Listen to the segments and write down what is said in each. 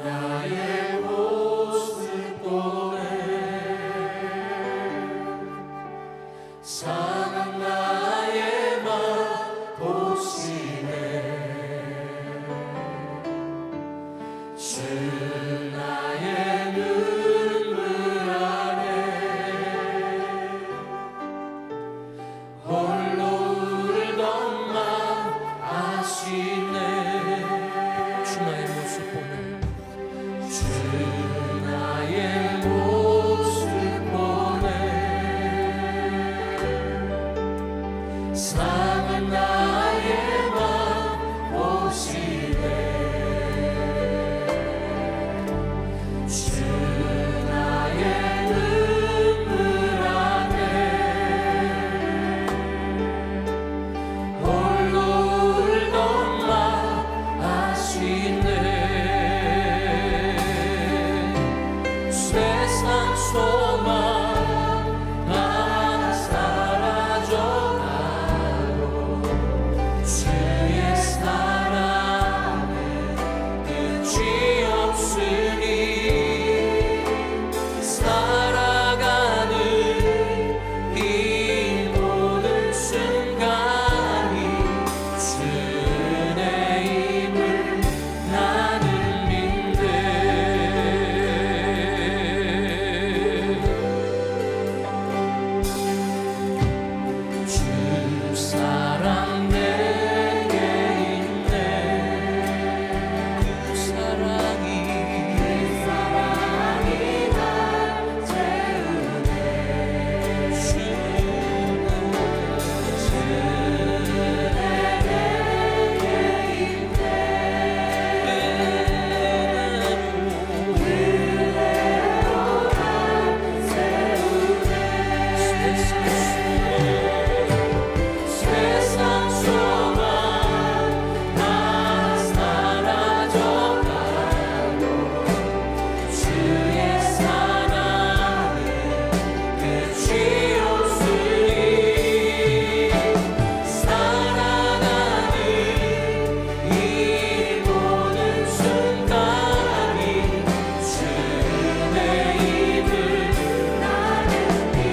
나의 모습 보네 상한 나의 맘 보시네 주 나의 눈물 안에 홀로 울던 맘 아시네 주 나의 모습 보네 주 나의 모습 보네 상한 나의 맘 보시네 주 나의 눈물 안에 홀로 울던 맘 아시네 세상 소망 다 사라져가고 주의 사랑은 끝이 없으니 살아가는 이 모든 순간이 주의 힘을 나는 믿네 주 사랑 내게 있네 그 사랑이 날 채우네 세상 소망 다 사라져가고 주의 사랑은 끝이 없으니 살아가는 이 모든 순간이 주의 힘을 나는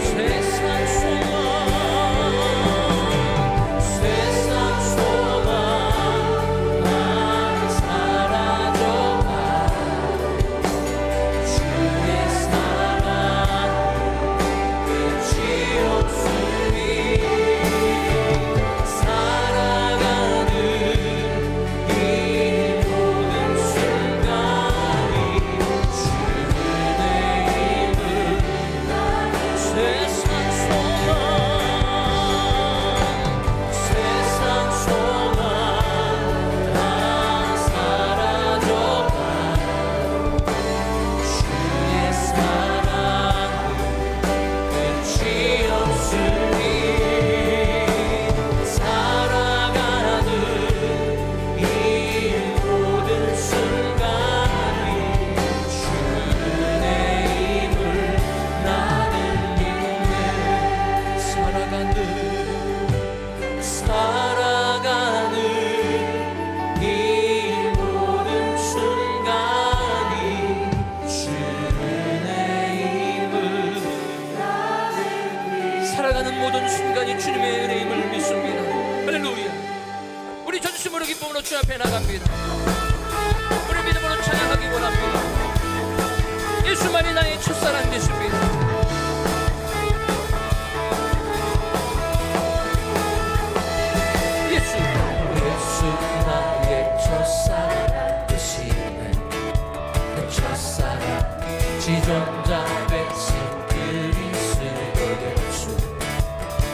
세상 소망 세상 소망 다 사라져가고 주의 사랑은 끝이 없으니 살아가는 이 모든 순간이 주의 힘을 나는 세상 소망 세상 소망 다 사라져가고 주의 사랑은 끝이 없으니 살아가는 이 모든 순간이 주의 힘을 나는 믿네 살아가는 이 모든 순간이 주의 힘을 살아가는 모든 순간이 주님의 은혜임을 믿습니다. 할렐루야. 우리 전심으로 기쁨으로 주 앞에 나갑니다. 우리 믿음으로 찬양하기 원합니다. 예수만이 나의 첫사랑 되십니다. 예수 나의 첫사랑 되시네 그 첫사랑 지존자 되신 그리스도의 주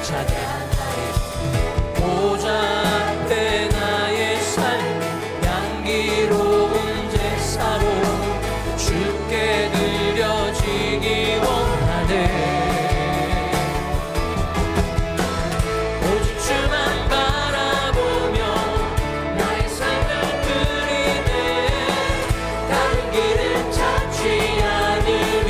찬양하리 보좌 앞에 나의 삶 향기로운 제사로 주께 드려지기 원하네 오직 주만 바라보며 나의 삶을 드리네 다른 길을 찾지 않으리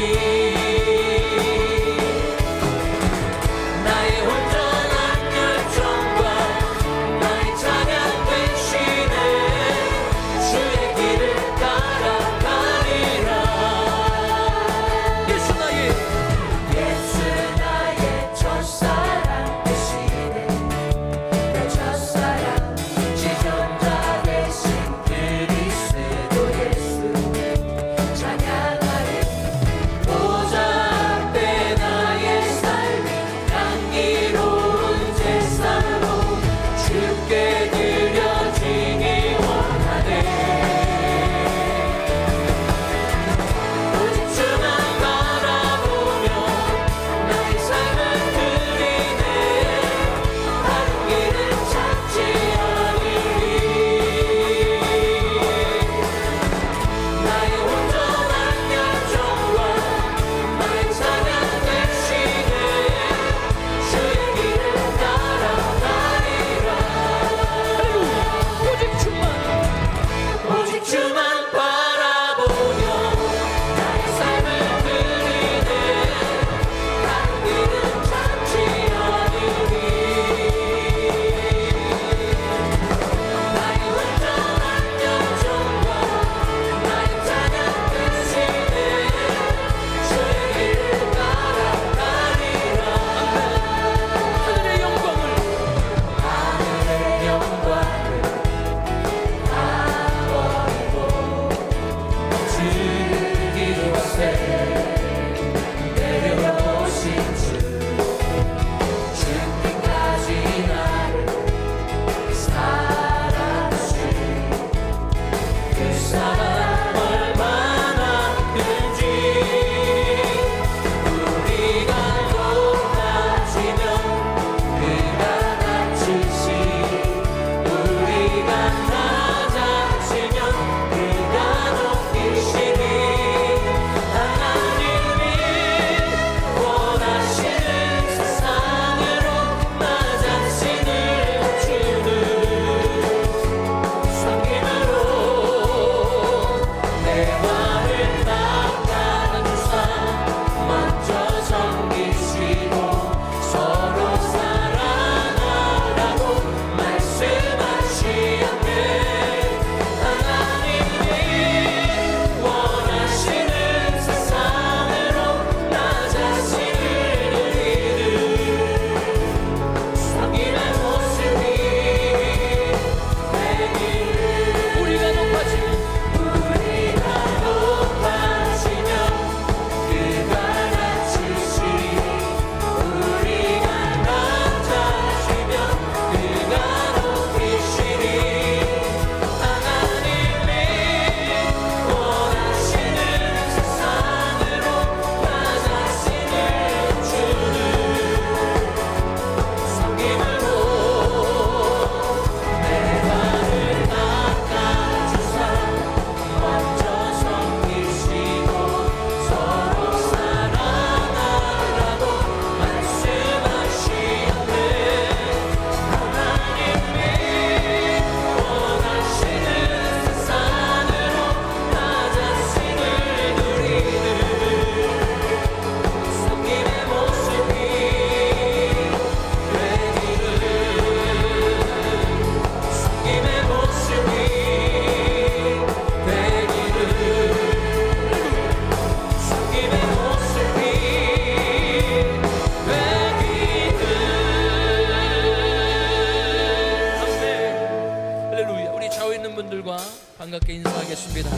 나와 있는 분들과 반갑게 인사하겠습니다.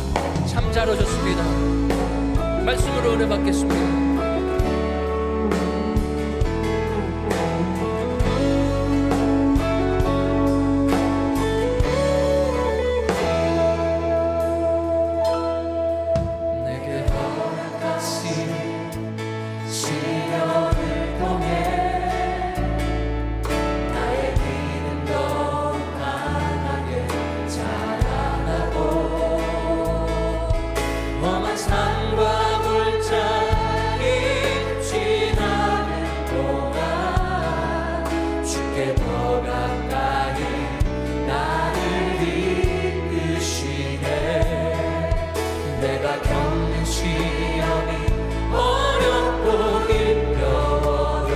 참 잘 오셨습니다. 말씀으로 은혜 받겠습니다. 내가 겪는 시험이 어렵고 힘겨워도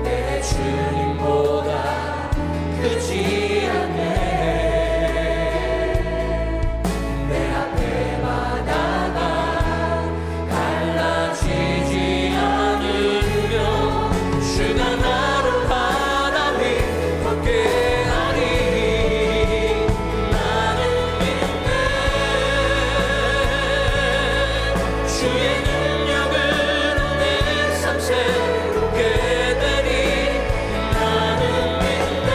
내 주님보다 크지 않네. 내 앞에 바다가 갈라지지 않으며 주가 나를 바다 위 걷게 하니 나는 믿네. 주의 능력으로 내 삶 새롭게 되니 나는 믿네.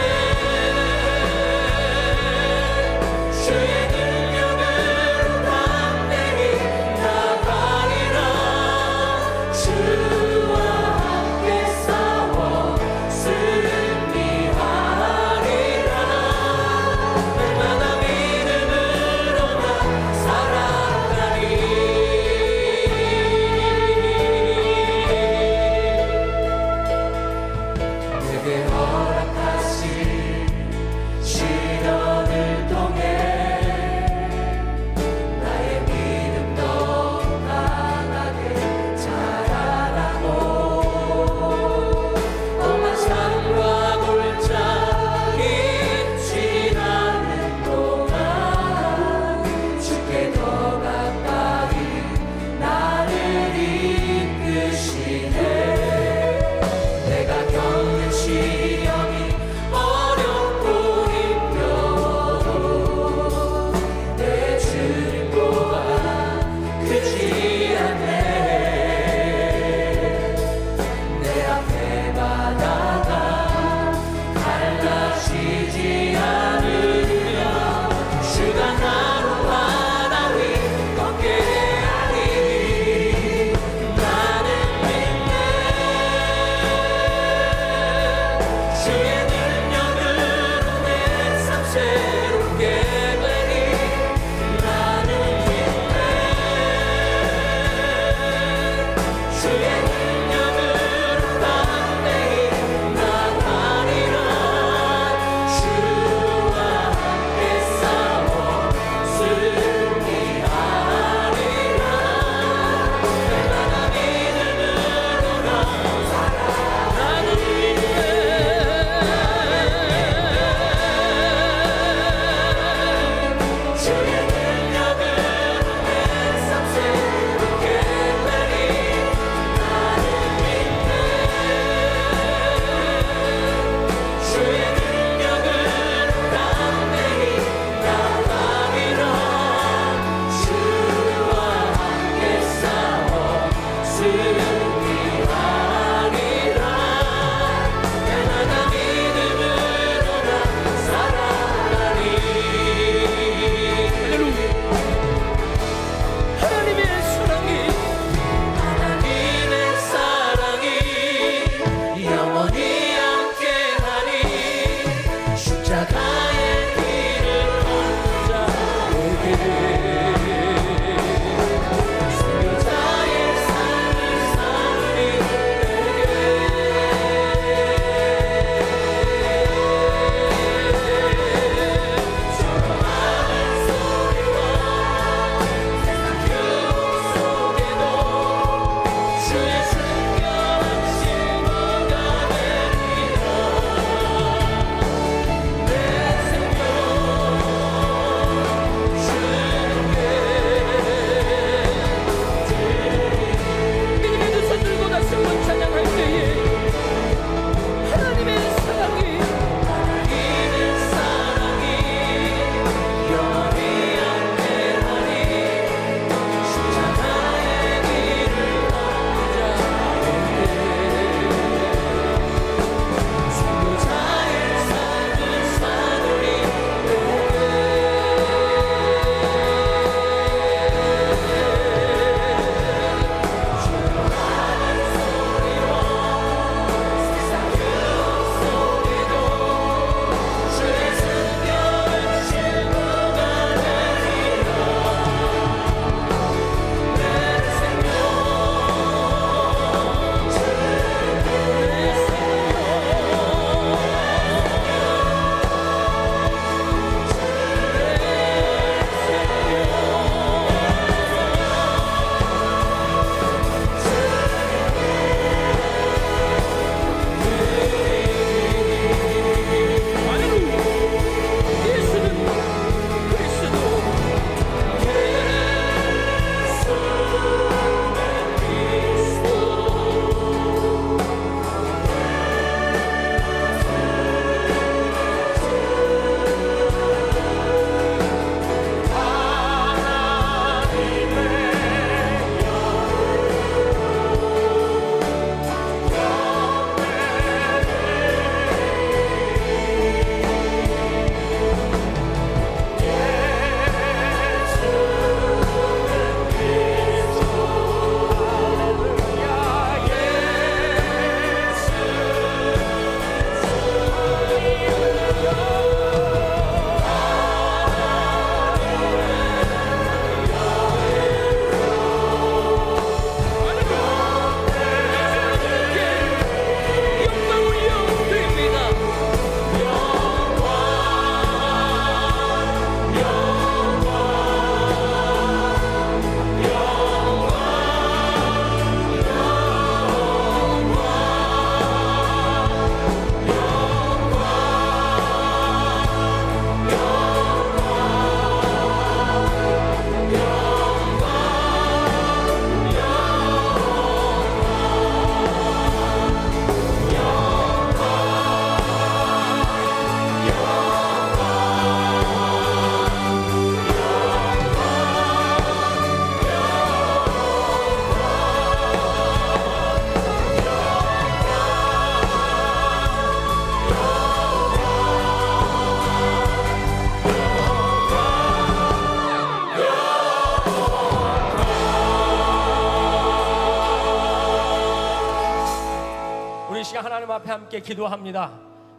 하나님 앞에 함께 기도합니다.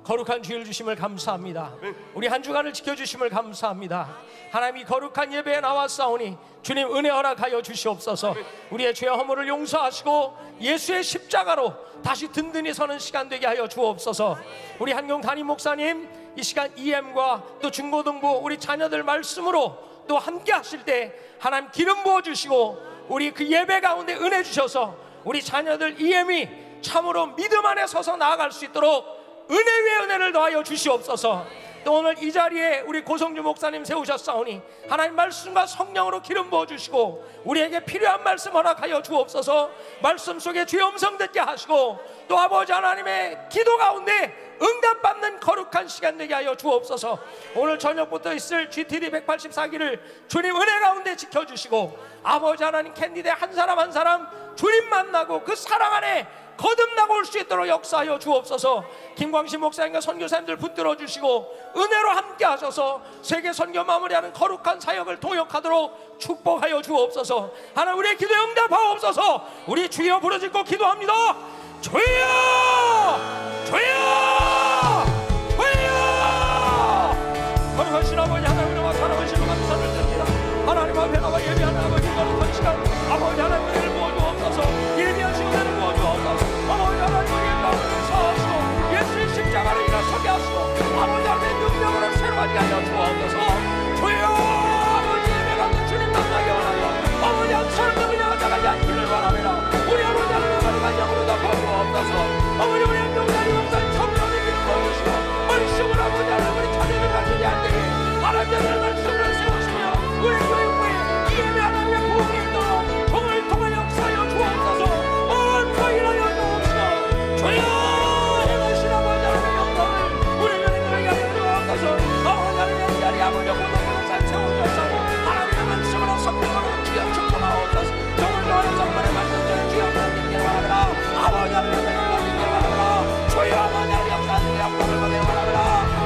거룩한 주일 주심을 감사합니다. 우리 한 주간을 지켜주심을 감사합니다. 하나님, 이 거룩한 예배에 나왔사오니 주님 은혜 허락하여 주시옵소서. 우리의 죄 허물을 용서하시고 예수의 십자가로 다시 든든히 서는 시간 되게 하여 주옵소서. 우리 한경 담임 목사님 이 시간 EM과 또 중고등부 우리 자녀들 말씀으로 또 함께 하실 때 하나님 기름 부어주시고 우리 그 예배 가운데 은혜 주셔서 우리 자녀들 EM이 참으로 믿음 안에 서서 나아갈 수 있도록 은혜 위에 은혜를 더하여 주시옵소서. 또 오늘 이 자리에 우리 고성주 목사님 세우셨사오니 하나님 말씀과 성령으로 기름 부어주시고 우리에게 필요한 말씀 허락하여 주옵소서. 말씀 속에 주의 음성 듣게 하시고 또 아버지 하나님의 기도 가운데 응답받는 거룩한 시간 되게 하여 주옵소서. 오늘 저녁부터 있을 GTD 184기를 주님 은혜 가운데 지켜주시고 아버지 하나님 캔디대 한 사람 한 사람 주님 만나고 그 사랑 안에 거듭나고 올 수 있도록 역사하여 주옵소서. 김광신 목사님과 선교사님들 붙들어 주시고 은혜로 함께 하셔서 세계 선교 마무리하는 거룩한 사역을 동역하도록 축복하여 주옵소서. 하나님 우리의 기도에 응답하옵소서. 우리 주여 부르짖고 기도합니다. 주여 주여 주여. 거룩하신 아버지 하나님 은혜와 사랑하시는 감사를 드립니다. 하나님 앞에 나와 예배하는 아버지 거룩한 시간 아버지 하나님 은혜를 부어주옵소서. 예배하시고 은혜를 부어주옵소서. 아버지 하나님 우리의 마음을 사하시고 예수의 십자가를 일어서게 하시고 아버지 하나님의 능력으로 새로워지게 하여 주옵소서. 주여 아버지 예배가 주님 만나게 원하며 아버지 한 사람도 그냥 나가지 않기를 바랍니다. 우리 아버지 하나님 거룩한 영으로 덮어주옵소서. 아버지 우리 한동자리 목사님 성령의 빛 보여주시고 말씀을 아버지 하나님 우리 자녀들 가지지 않게 하나님의 말씀을 세우시며 우리 교육부에 이 예배 하나님의 부흥이 있도록 통을 통하여 역사하여 주옵소서. 언거일하여 주옵소서. 주여 행하신 아버지 하나님의 영광을 우리 교인들에게 하여 주옵소서. 아버지 하나님의 자리 아버지 고독한 세워주옵소서. 하나님의 말씀으로 성령으로 주여 축복하옵소서. 통을 통하여 성만의 말씀을 주여 받기를 바랍니다. 아버지 하나님의 말씀을 받기를 바랍니다. 주여 아버지 하나님의 역사하시는 영광을 받기를 바랍니다.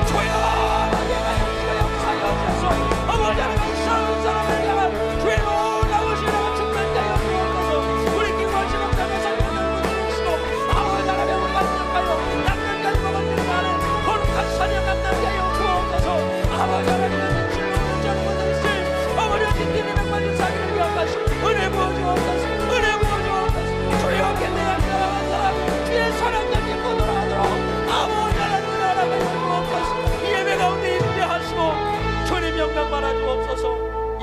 주여 내가 영시가 역사하여 주옵소서. 아버지 하나님의 사랑하는 사람을 향한 주의 놀라우시는 죽는 자여 주옵소서. 우리 김관식 목사님의 성령을 부어주시고 아버지 하나님의 우리가 능력하여 양면까지 먹었는 자는 거룩한 사냥 감당하게 하여 주옵소서. 아버지 하나님의 진로를 정보들 있을 아버지 하나님의 백만인 사기를 위하신 은혜 부어주옵소서. 은혜 부어주옵소서. 주여 견내한 사람 한 사람 주의 사랑 잡고 돌아가도록 아버지 하나님의 나라가 주옵소서. 이 예배 가운데 임재하시고 주님 영광 받아 주옵소서.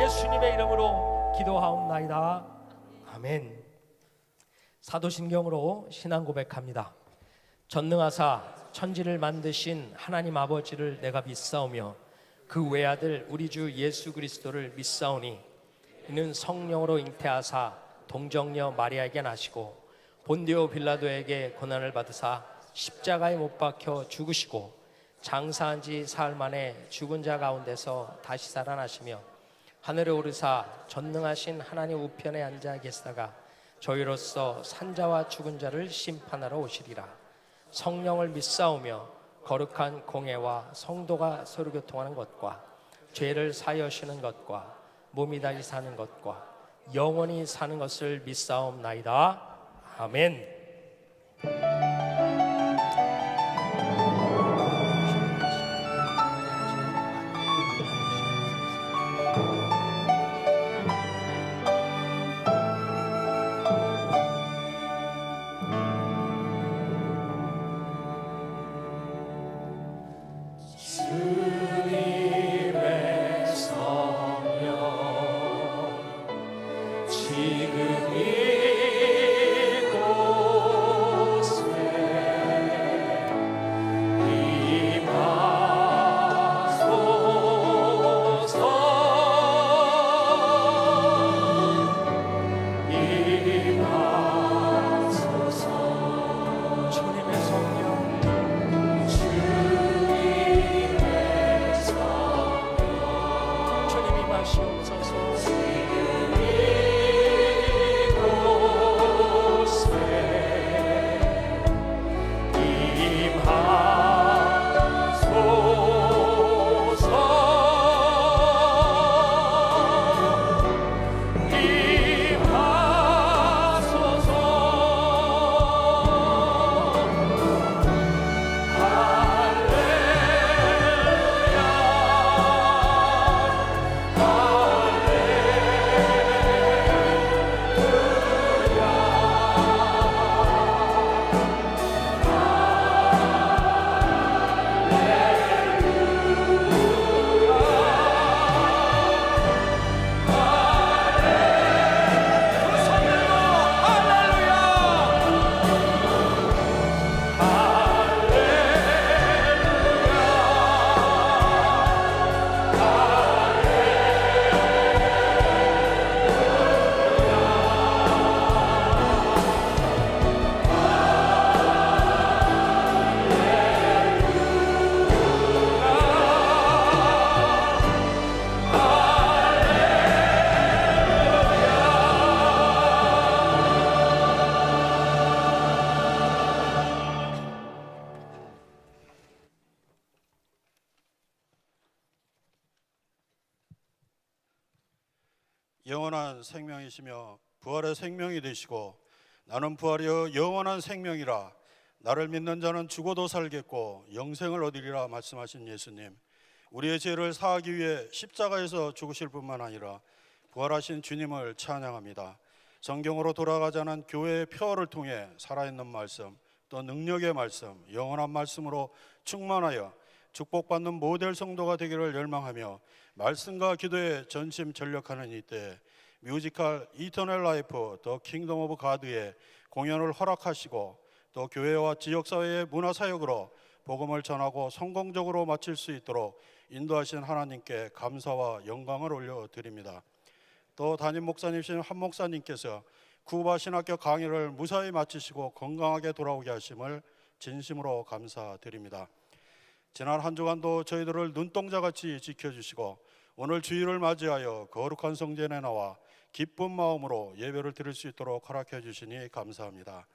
예수님의 이름으로 기도하옵나이다. 아멘. 사도신경으로 신앙 고백합니다. 전능하사 천지를 만드신 하나님 아버지를 내가 믿사오며 그 외아들 우리 주 예수 그리스도를 믿사오니 이는 성령으로 잉태하사 동정녀 마리아에게 나시고 본디오 빌라도에게 고난을 받으사 십자가에 못 박혀 죽으시고 장사한 지 사흘 만에 죽은 자 가운데서 다시 살아나시며 하늘에 오르사 전능하신 하나님 우편에 앉아 계시다가 저희로서 산자와 죽은 자를 심판하러 오시리라. 성령을 믿사오며 거룩한 공회와 성도가 서로 교통하는 것과 죄를 사여시는 것과 몸이 다시 사는 것과 영원히 사는 것을 믿사옵나이다. 아멘. 지금 이곳 영원한 생명이시며 부활의 생명이 되시고 나는 부활이여 영원한 생명이라 나를 믿는 자는 죽어도 살겠고 영생을 얻으리라 말씀하신 예수님, 우리의 죄를 사하기 위해 십자가에서 죽으실 뿐만 아니라 부활하신 주님을 찬양합니다. 성경으로 돌아가자는 교회의 표어를 통해 살아있는 말씀, 또 능력의 말씀, 영원한 말씀으로 충만하여 축복받는 모델 성도가 되기를 열망하며 말씀과 기도에 전심전력하는 이때 뮤지컬 이터널 라이프 더 킹덤 오브 가드의 공연을 허락하시고 또 교회와 지역사회의 문화사역으로 복음을 전하고 성공적으로 마칠 수 있도록 인도하신 하나님께 감사와 영광을 올려드립니다. 또 담임 목사님이신 한 목사님께서 쿠바 신학교 강의를 무사히 마치시고 건강하게 돌아오게 하심을 진심으로 감사드립니다. 지난 한 주간도 저희들을 눈동자같이 지켜주시고 오늘 주일을 맞이하여 거룩한 성전에 나와 기쁜 마음으로 예배를 드릴 수 있도록 허락해 주시니 감사합니다.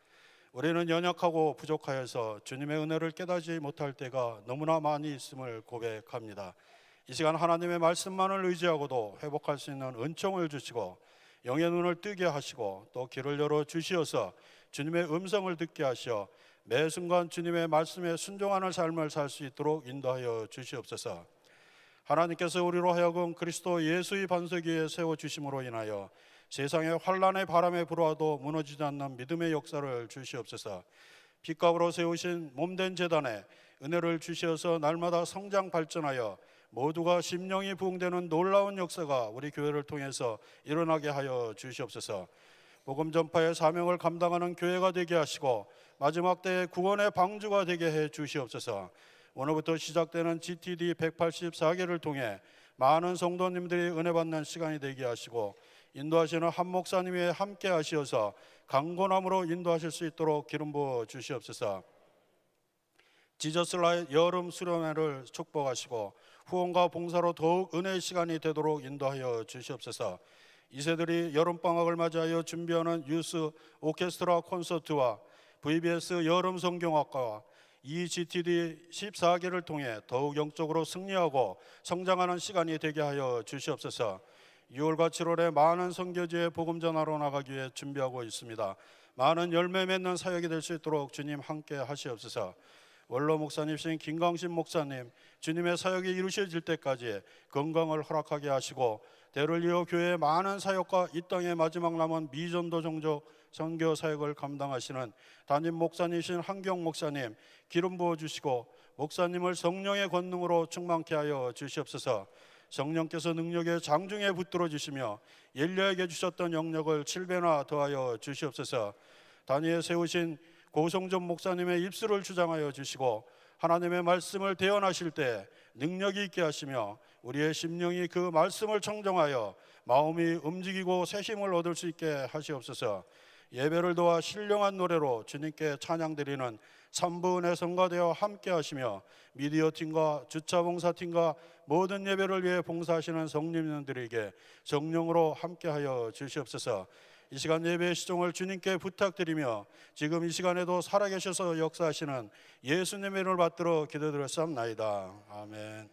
우리는 연약하고 부족하여서 주님의 은혜를 깨닫지 못할 때가 너무나 많이 있음을 고백합니다. 이 시간 하나님의 말씀만을 의지하고도 회복할 수 있는 은총을 주시고 영의 눈을 뜨게 하시고 또 귀를 열어 주시어서 주님의 음성을 듣게 하시어 매 순간 주님의 말씀에 순종하는 삶을 살 수 있도록 인도하여 주시옵소서. 하나님께서 우리로 하여금 그리스도 예수의 반석 위에 세워주심으로 인하여 세상의 환난의 바람에 불어와도 무너지지 않는 믿음의 역사를 주시옵소서. 핏값으로 세우신 몸된 제단에 은혜를 주시어서 날마다 성장 발전하여 모두가 심령이 부흥되는 놀라운 역사가 우리 교회를 통해서 일어나게 하여 주시옵소서. 복음 전파의 사명을 감당하는 교회가 되게 하시고 마지막 때의 구원의 방주가 되게 해 주시옵소서. 오늘부터 시작되는 GTD 184개를 통해 많은 성도님들이 은혜 받는 시간이 되게 하시고 인도하시는 한 목사님이 함께 하시어서 강건함으로 인도하실 수 있도록 기름 부어 주시옵소서. 지저스라의 여름 수련회를 축복하시고 후원과 봉사로 더욱 은혜의 시간이 되도록 인도하여 주시옵소서. 이세들이 여름방학을 맞이하여 준비하는 유스 오케스트라 콘서트와 VBS 여름 성경학과와 이 GTD 14개를 통해 더욱 영적으로 승리하고 성장하는 시간이 되게 하여 주시옵소서. 6월과 7월에 많은 선교지에 복음 전하러 나가기 위해 준비하고 있습니다. 많은 열매 맺는 사역이 될 수 있도록 주님 함께 하시옵소서. 원로 목사님이신 김광신 목사님, 주님의 사역이 이루어질 때까지 건강을 허락하게 하시고 대를 이어 교회의 많은 사역과 이 땅의 마지막 남은 미전도 종족 선교 사역을 감당하시는 담임 목사님이신 한경 목사님 기름 부어 주시고 목사님을 성령의 권능으로 충만케 하여 주시옵소서. 성령께서 능력의 장중에 붙들어 주시며 엘리야에게 주셨던 영역을 7배나 더하여 주시옵소서. 다니엘 세우신 고성전 목사님의 입술을 주장하여 주시고 하나님의 말씀을 대언하실 때 능력이 있게 하시며 우리의 심령이 그 말씀을 청정하여 마음이 움직이고 새 힘을 얻을 수 있게 하시옵소서. 예배를 도와 신령한 노래로 주님께 찬양드리는 3부의 성가대와 함께 하시며 미디어 팀과 주차 봉사팀과 모든 예배를 위해 봉사하시는 성님들에게 성령으로 함께하여 주시옵소서. 이 시간 예배의 시종을 주님께 부탁드리며 지금 이 시간에도 살아계셔서 역사하시는 예수님의 이름을 받들어 기도드렸사옵나이다. 아멘.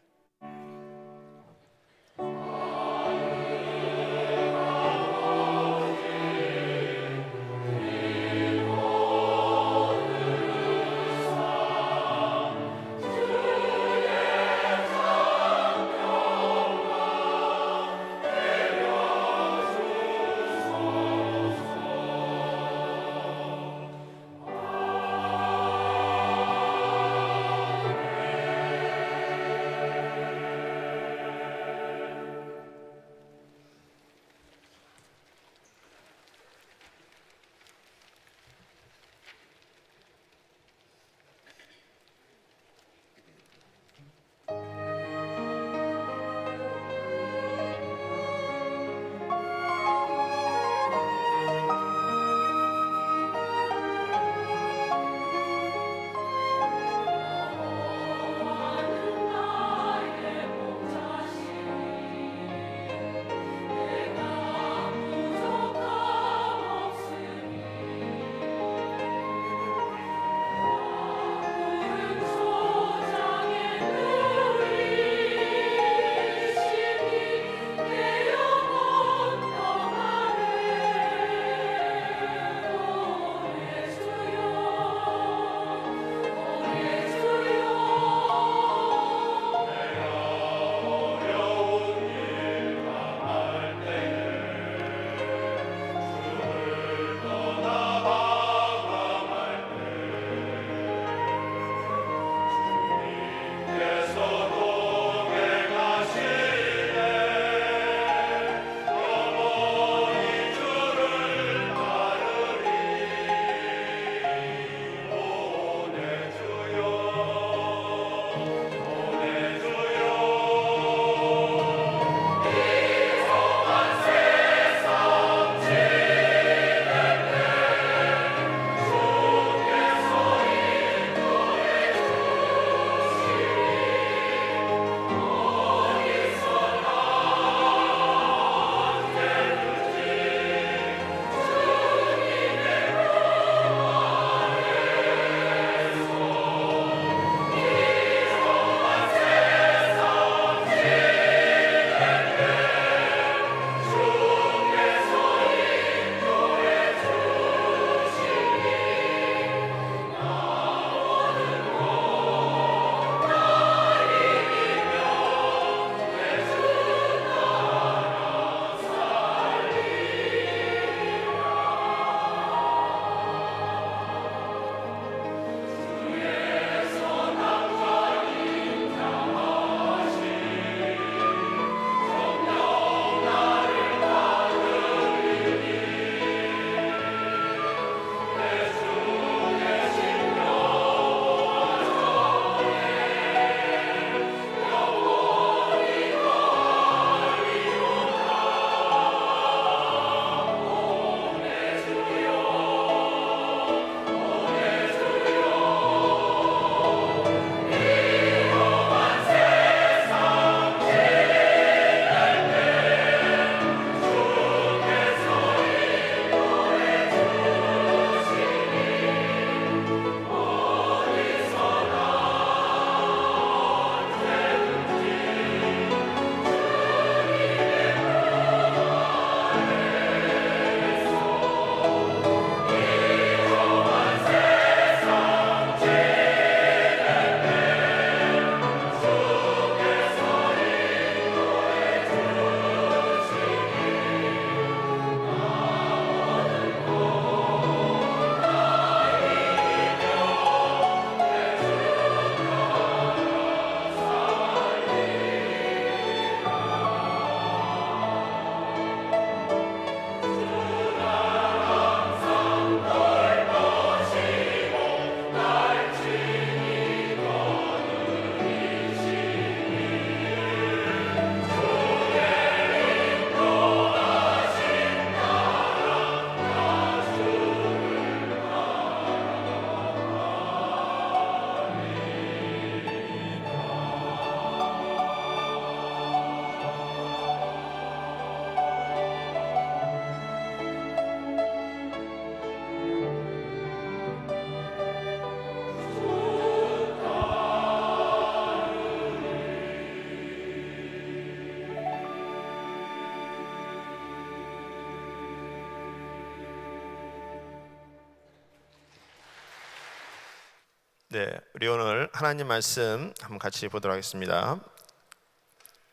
네, 우리 오늘 하나님 말씀 한번 같이 보도록 하겠습니다.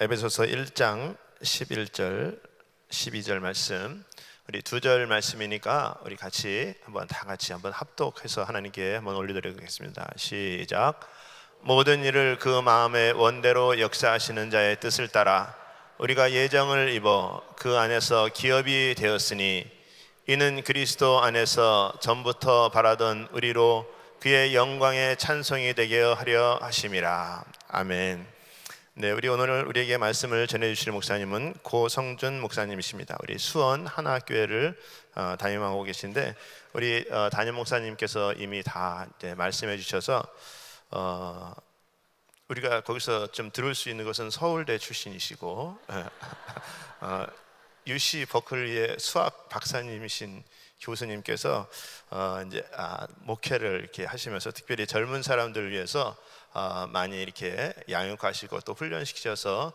에베소서 1장 11절 12절 말씀, 우리 2절 말씀이니까 우리 같이 한번 다 같이 한번 합독해서 하나님께 한번 올려드리겠습니다. 시작. 모든 일을 그 마음의 원대로 역사하시는 자의 뜻을 따라 우리가 예정을 입어 그 안에서 기업이 되었으니 이는 그리스도 안에서 전부터 바라던 우리로 그의 영광의 찬송이 되게 하려 하심이라. 아멘. 네, 우리 오늘 우리에게 말씀을 전해주실 목사님은 고성준 목사님이십니다. 우리 수원 하나교회를 담임하고 계신데 우리 담임 목사님께서 이미 다 이제 말씀해 주셔서 우리가 거기서 좀 들을 수 있는 것은 서울대 출신이시고 UC 버클리의 수학 박사님이신 교수님께서 이제 목회를 이렇게 하시면서 특별히 젊은 사람들을 위해서 많이 이렇게 양육하시고 또 훈련시키셔서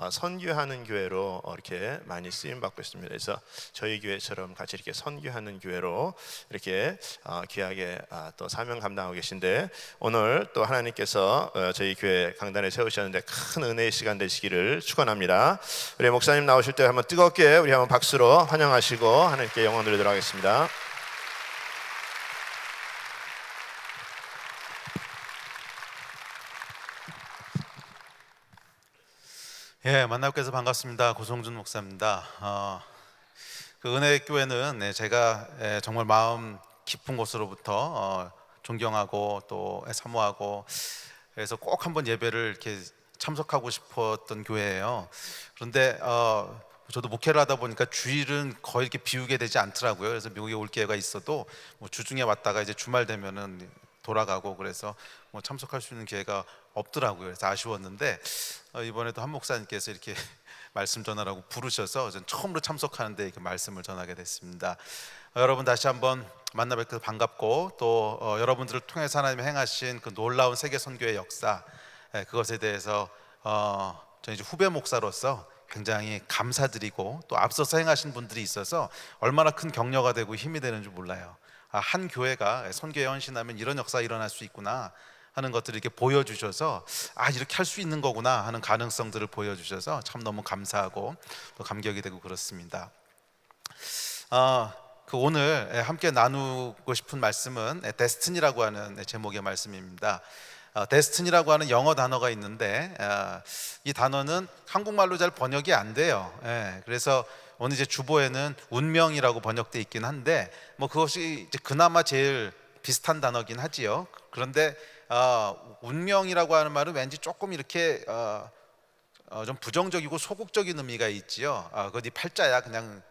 선교하는 교회로 이렇게 많이 쓰임 받고 있습니다. 그래서 저희 교회처럼 같이 이렇게 선교하는 교회로 이렇게 귀하게 또 사명 감당하고 계신데, 오늘 또 하나님께서 저희 교회 강단에 세우셨는데 큰 은혜의 시간 되시기를 축원합니다. 우리 목사님 나오실 때 한번 뜨겁게 우리 한번 박수로 환영하시고 하나님께 영광 드리도록 하겠습니다. 예, 만나뵙게서 반갑습니다. 고성준 목사입니다. 그 은혜교회는 제가 정말 마음 깊은 곳으로부터 존경하고 또 사모하고, 그래서 꼭 한번 예배를 이렇게 참석하고 싶었던 교회예요. 그런데 저도 목회를 하다 보니까 주일은 거의 이렇게 비우게 되지 않더라고요. 그래서 미국에 올 기회가 있어도 뭐 주중에 왔다가 이제 주말 되면은 돌아가고, 그래서 뭐 참석할 수 있는 기회가 없더라고요. 그래서 아쉬웠는데 이번에도 한 목사님께서 이렇게 말씀 전하라고 부르셔서 전 처음으로 참석하는데 이렇게 말씀을 전하게 됐습니다. 여러분 다시 한번 만나 뵙게 반갑고, 또 여러분들을 통해서 하나님이 행하신 그 놀라운 세계 선교의 역사, 그것에 대해서 저는 이제 후배 목사로서 굉장히 감사드리고, 또 앞서서 행하신 분들이 있어서 얼마나 큰 격려가 되고 힘이 되는 줄 몰라요. 한 교회가 선교에 헌신하면 이런 역사가 일어날 수 있구나 하는 것들을 이렇게 보여주셔서 이렇게 할 수 있는 거구나 하는 가능성들을 보여주셔서 참 너무 감사하고 또 감격이 되고 그렇습니다. 오늘 함께 나누고 싶은 말씀은 데스티니라고 하는 제목의 말씀입니다. 데스티니라고 하는 영어 단어가 있는데 이 단어는 한국말로 잘 번역이 안 돼요. 그래서 오늘 이제 주보에는 운명이라고 번역돼 있긴 한데 뭐 그것이 이제 그나마 제일 비슷한 단어긴 하지요. 그런데 운명이라고 하는 말은 왠지 조금 이렇게 좀 부정적이고 소극적인 의미가 있지요. 그거 네 팔자야 그냥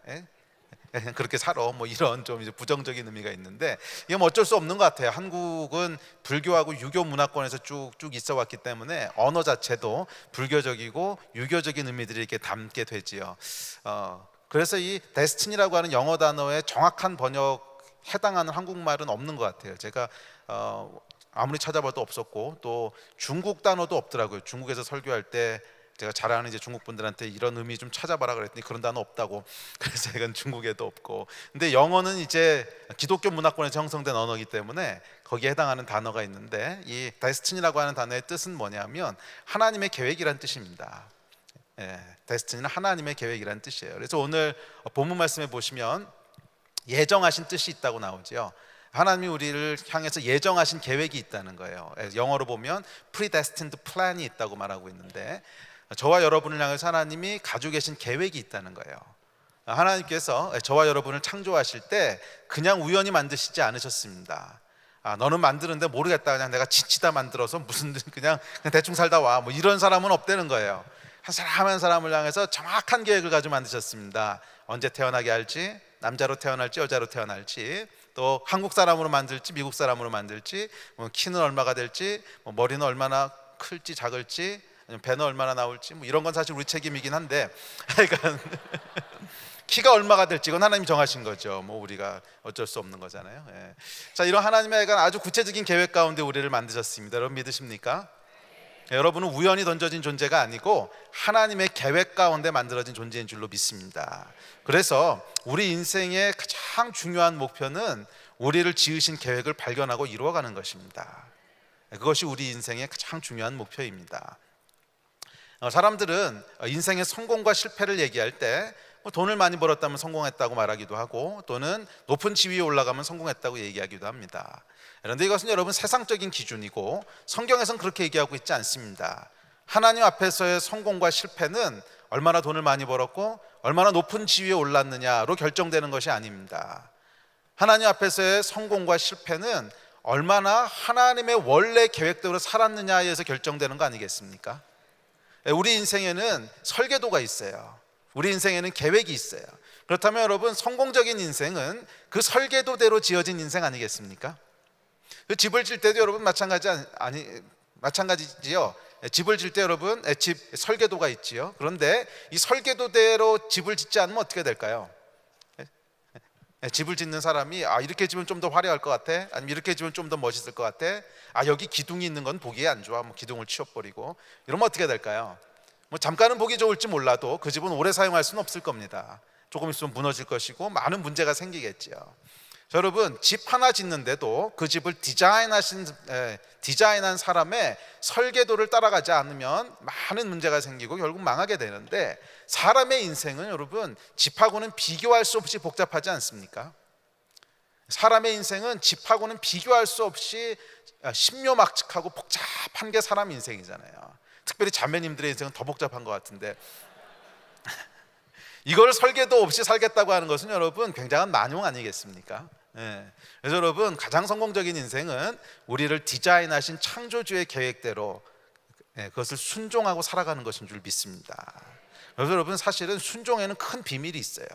그렇게 살아, 뭐 이런 좀 이제 부정적인 의미가 있는데, 이건 뭐 어쩔 수 없는 것 같아요. 한국은 불교하고 유교 문화권에서 쭉쭉 있어 왔기 때문에 언어 자체도 불교적이고 유교적인 의미들이 이렇게 담게 되지요. 그래서 이 데스티니라고 하는 영어 단어의 정확한 번역 해당하는 한국말은 없는 것 같아요. 제가 아무리 찾아봐도 없었고, 또 중국 단어도 없더라고요. 중국에서 설교할 때 제가 잘 아는 이제 중국 분들한테 이런 의미 좀 찾아봐라 그랬더니 그런 단어 없다고. 그래서 이건 중국에도 없고. 근데 영어는 이제 기독교 문화권에서 형성된 언어이기 때문에 거기에 해당하는 단어가 있는데, 이 데스티니라고 하는 단어의 뜻은 뭐냐면 하나님의 계획이란 뜻입니다. 데스티니는 하나님의 계획이란 뜻이에요. 그래서 오늘 본문 말씀에 보시면 예정하신 뜻이 있다고 나오죠. 하나님이 우리를 향해서 예정하신 계획이 있다는 거예요. 영어로 보면 predestined plan이 있다고 말하고 있는데, 저와 여러분을 향해서 하나님이 가지고 계신 계획이 있다는 거예요. 하나님께서 저와 여러분을 창조하실 때 그냥 우연히 만드시지 않으셨습니다. 너는 만드는데 모르겠다, 그냥 내가 지치다 만들어서 무슨 그냥 대충 살다 와, 뭐 이런 사람은 없다는 거예요. 한 사람 한 사람을 향해서 정확한 계획을 가지고 만드셨습니다. 언제 태어나게 할지, 남자로 태어날지 여자로 태어날지, 또 한국 사람으로 만들지 미국 사람으로 만들지, 뭐 키는 얼마가 될지, 뭐 머리는 얼마나 클지 작을지, 배는 얼마나 나올지, 뭐 이런 건 사실 우리 책임이긴 한데, 그러니까 키가 얼마가 될지 이건 하나님이 정하신 거죠. 뭐 우리가 어쩔 수 없는 거잖아요. 자, 이런 하나님의 아주 구체적인 계획 가운데 우리를 만드셨습니다. 여러분 믿으십니까? 여러분은 우연히 던져진 존재가 아니고 하나님의 계획 가운데 만들어진 존재인 줄로 믿습니다. 그래서 우리 인생의 가장 중요한 목표는 우리를 지으신 계획을 발견하고 이루어가는 것입니다. 그것이 우리 인생의 가장 중요한 목표입니다. 사람들은 인생의 성공과 실패를 얘기할 때 돈을 많이 벌었다면 성공했다고 말하기도 하고 또는 높은 지위에 올라가면 성공했다고 얘기하기도 합니다. 그런데 이것은 여러분 세상적인 기준이고 성경에서는 그렇게 얘기하고 있지 않습니다. 하나님 앞에서의 성공과 실패는 얼마나 돈을 많이 벌었고 얼마나 높은 지위에 올랐느냐로 결정되는 것이 아닙니다. 하나님 앞에서의 성공과 실패는 얼마나 하나님의 원래 계획대로 살았느냐에서 결정되는 거 아니겠습니까? 우리 인생에는 설계도가 있어요. 우리 인생에는 계획이 있어요. 그렇다면 여러분 성공적인 인생은 그 설계도대로 지어진 인생 아니겠습니까? 그 집을 질 때도 여러분 마찬가지지요. 집을 질 때 여러분 집 설계도가 있지요. 그런데 이 설계도대로 집을 짓지 않으면 어떻게 될까요? 집을 짓는 사람이 이렇게 지으면 좀 더 화려할 것 같아, 아니면 이렇게 지으면 좀 더 멋있을 것 같아, 여기 기둥이 있는 건 보기에 안 좋아, 기둥을 치워버리고 이러면 어떻게 될까요? 잠깐은 보기 좋을지 몰라도 그 집은 오래 사용할 수는 없을 겁니다. 조금 있으면 무너질 것이고 많은 문제가 생기겠지요. 여러분 집 하나 짓는데도 그 집을 디자인한 사람의 설계도를 따라가지 않으면 많은 문제가 생기고 결국 망하게 되는데, 사람의 인생은 여러분 집하고는 비교할 수 없이 복잡하지 않습니까? 사람의 인생은 집하고는 비교할 수 없이 신묘막측하고 복잡한 게 사람 인생이잖아요. 특별히 자매님들의 인생은 더 복잡한 것 같은데 이걸 설계도 없이 살겠다고 하는 것은 여러분 굉장한 만용 아니겠습니까? 그래서 여러분 가장 성공적인 인생은 우리를 디자인하신 창조주의 계획대로 그것을 순종하고 살아가는 것인 줄 믿습니다. 그래서 여러분 사실은 순종에는 큰 비밀이 있어요.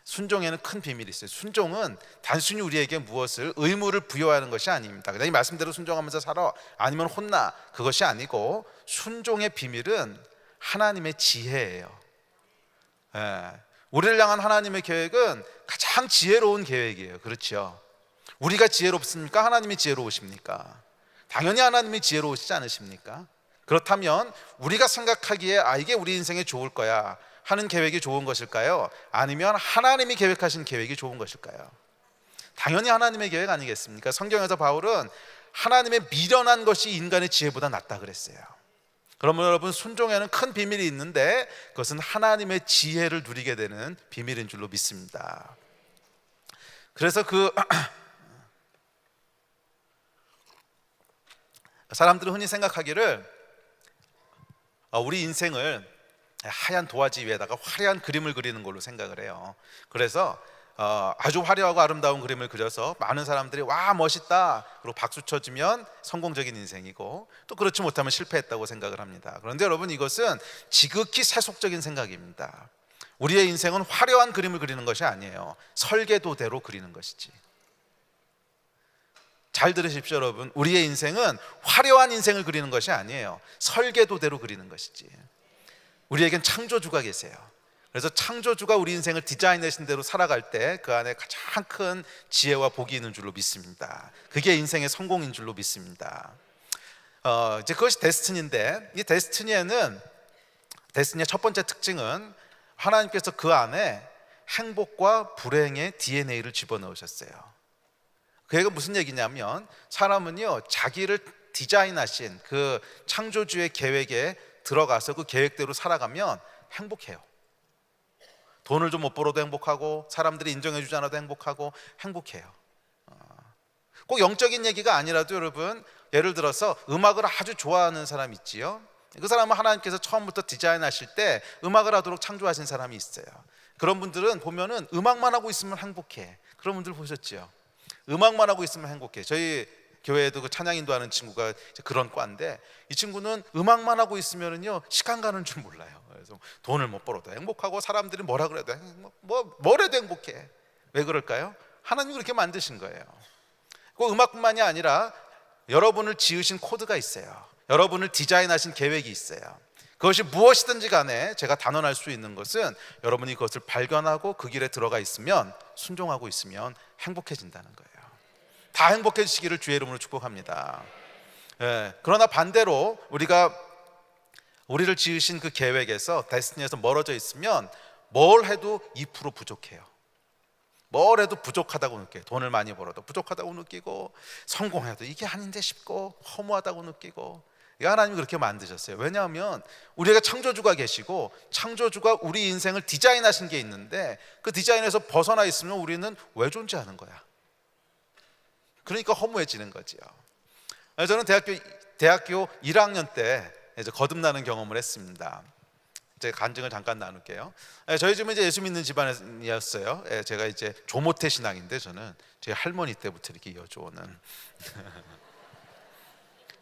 순종에는 큰 비밀이 있어요. 순종은 단순히 우리에게 무엇을 의무를 부여하는 것이 아닙니다. 그냥 이 말씀대로 순종하면서 살아 아니면 혼나, 그것이 아니고 순종의 비밀은 하나님의 지혜예요. 우리를 향한 하나님의 계획은 가장 지혜로운 계획이에요. 그렇죠? 우리가 지혜롭습니까? 하나님이 지혜로우십니까? 당연히 하나님이 지혜로우시지 않으십니까? 그렇다면 우리가 생각하기에 이게 우리 인생에 좋을 거야 하는 계획이 좋은 것일까요? 아니면 하나님이 계획하신 계획이 좋은 것일까요? 당연히 하나님의 계획 아니겠습니까? 성경에서 바울은 하나님의 미련한 것이 인간의 지혜보다 낫다 그랬어요. 그러면 여러분 순종에는 큰 비밀이 있는데 그것은 하나님의 지혜를 누리게 되는 비밀인 줄로 믿습니다. 그래서 사람들은 흔히 생각하기를 우리 인생을 하얀 도화지 위에다가 화려한 그림을 그리는 걸로 생각을 해요. 그래서 아주 화려하고 아름다운 그림을 그려서 많은 사람들이 와 멋있다 그리고 박수 쳐주면 성공적인 인생이고, 또 그렇지 못하면 실패했다고 생각을 합니다. 그런데 여러분 이것은 지극히 세속적인 생각입니다. 우리의 인생은 화려한 그림을 그리는 것이 아니에요. 설계도대로 그리는 것이지. 잘 들으십시오 여러분. 우리의 인생은 화려한 인생을 그리는 것이 아니에요. 설계도대로 그리는 것이지. 우리에겐 창조주가 계세요. 그래서 창조주가 우리 인생을 디자인하신 대로 살아갈 때 그 안에 가장 큰 지혜와 복이 있는 줄로 믿습니다. 그게 인생의 성공인 줄로 믿습니다. 이제 그것이 데스티니인데, 이 데스티니의 첫 번째 특징은 하나님께서 그 안에 행복과 불행의 DNA를 집어넣으셨어요. 그게 무슨 얘기냐면 사람은요 자기를 디자인하신 그 창조주의 계획에 들어가서 그 계획대로 살아가면 행복해요. 돈을 좀 못 벌어도 행복하고 사람들이 인정해 주지 않아도 행복하고 행복해요. 꼭 영적인 얘기가 아니라도 여러분 예를 들어서 음악을 아주 좋아하는 사람 있지요. 그 사람은 하나님께서 처음부터 디자인하실 때 음악을 하도록 창조하신 사람이 있어요. 그런 분들은 보면은 음악만 하고 있으면 행복해. 그런 분들 보셨죠? 음악만 하고 있으면 행복해. 저희 교회에도 그 찬양 인도하는 친구가 그런 과인데 이 친구는 음악만 하고 있으면은요 시간 가는 줄 몰라요. 그래서 돈을 못 벌어도 행복하고 사람들이 뭐라 그래도 뭐래도 행복해. 왜 그럴까요? 하나님이 그렇게 만드신 거예요. 그 음악뿐만이 아니라 여러분을 지으신 코드가 있어요. 여러분을 디자인하신 계획이 있어요. 그것이 무엇이든지 간에 제가 단언할 수 있는 것은 여러분이 그것을 발견하고 그 길에 들어가 있으면, 순종하고 있으면 행복해진다는 거예요. 다 행복해지시기를 주의 이름으로 축복합니다. 그러나 반대로 우리를 지으신 그 계획에서 데스티니에서 멀어져 있으면 뭘 해도 2% 부족해요. 뭘 해도 부족하다고 느껴요. 돈을 많이 벌어도 부족하다고 느끼고, 성공해도 이게 아닌데 싶고, 허무하다고 느끼고. 하나님이 그렇게 만드셨어요. 왜냐하면 우리가 창조주가 계시고, 창조주가 우리 인생을 디자인하신 게 있는데, 그 디자인에서 벗어나 있으면 우리는 왜 존재하는 거야? 그러니까 허무해지는 거지요. 저는 대학교 1학년 때 이제 거듭나는 경험을 했습니다. 제가 간증을 잠깐 나눌게요. 저희 집은 이제 예수 믿는 집안이었어요. 제가 이제 조모태 신앙인데, 저는 제 할머니 때부터 이렇게 이어져오는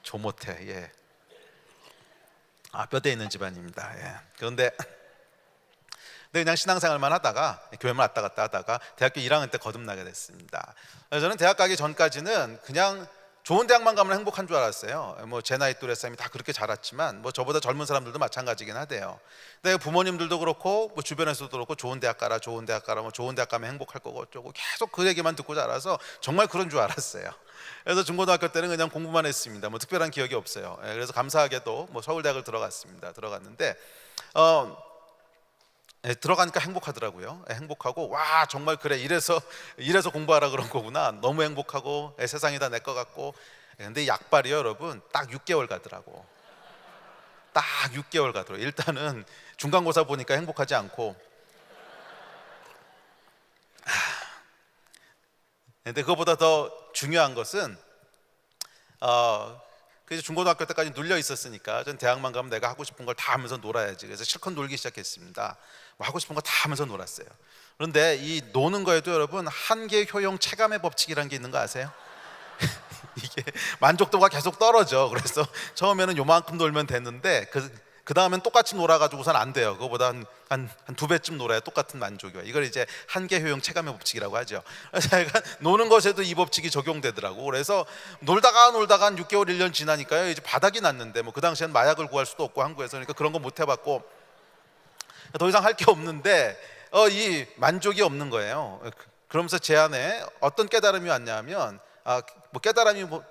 조모태. 예. 뼈대 있는 집안입니다. 예. 그런데 그냥 신앙생활만 하다가, 교회만 왔다 갔다 하다가 대학교 1학년 때 거듭나게 됐습니다. 저는 대학 가기 전까지는 그냥 좋은 대학만 가면 행복한 줄 알았어요. 뭐 제 나이 또래 사람이 다 그렇게 자랐지만, 뭐 저보다 젊은 사람들도 마찬가지긴 하대요. 근데 부모님들도 그렇고, 뭐 주변에서도 그렇고, 좋은 대학 가라, 좋은 대학 가라, 뭐 좋은 대학 가면 행복할 거고 어쩌고 계속 그 얘기만 듣고 자라서 정말 그런 줄 알았어요. 그래서 중고등학교 때는 그냥 공부만 했습니다. 뭐 특별한 기억이 없어요. 그래서 감사하게도 뭐 서울대학을 들어갔습니다. 들어갔는데 들어가니까 행복하더라고요. 행복하고, 와 정말 그래, 이래서 공부하라 그런 거구나. 너무 행복하고, 세상이 다 내 거 같고. 근데 약발이요 여러분, 딱 6개월 가더라고. 딱 6개월 가더라고. 일단은 중간고사 보니까 행복하지 않고, 근데 그거보다 더 중요한 것은 그래서 중고등학교 때까지 눌려 있었으니까, 전 대학만 가면 내가 하고 싶은 걸 다 하면서 놀아야지. 그래서 실컷 놀기 시작했습니다. 뭐 하고 싶은 거 다 하면서 놀았어요. 그런데 이 노는 거에도 여러분, 한계 효용 체감의 법칙이라는 게 있는 거 아세요? 이게 만족도가 계속 떨어져. 그래서 처음에는 요만큼 놀면 됐는데, 그 다음엔 똑같이 놀아가지고선 안 돼요. 그거보다 한 2배쯤 놀아야 똑같은 만족이 와요. 이걸 이제 한계 효용 체감의 법칙이라고 하죠. 제가 노는 것에도 이 법칙이 적용되더라고. 그래서 놀다가 한 6개월 1년 지나니까요, 이제 바닥이 났는데, 뭐 그 당시엔 마약을 구할 수도 없고 한국에서, 그러니까 그런 거 못 해봤고 더 이상 할 게 없는데 이 만족이 없는 거예요. 그러면서 제 안에 어떤 깨달음이 왔냐면, 뭐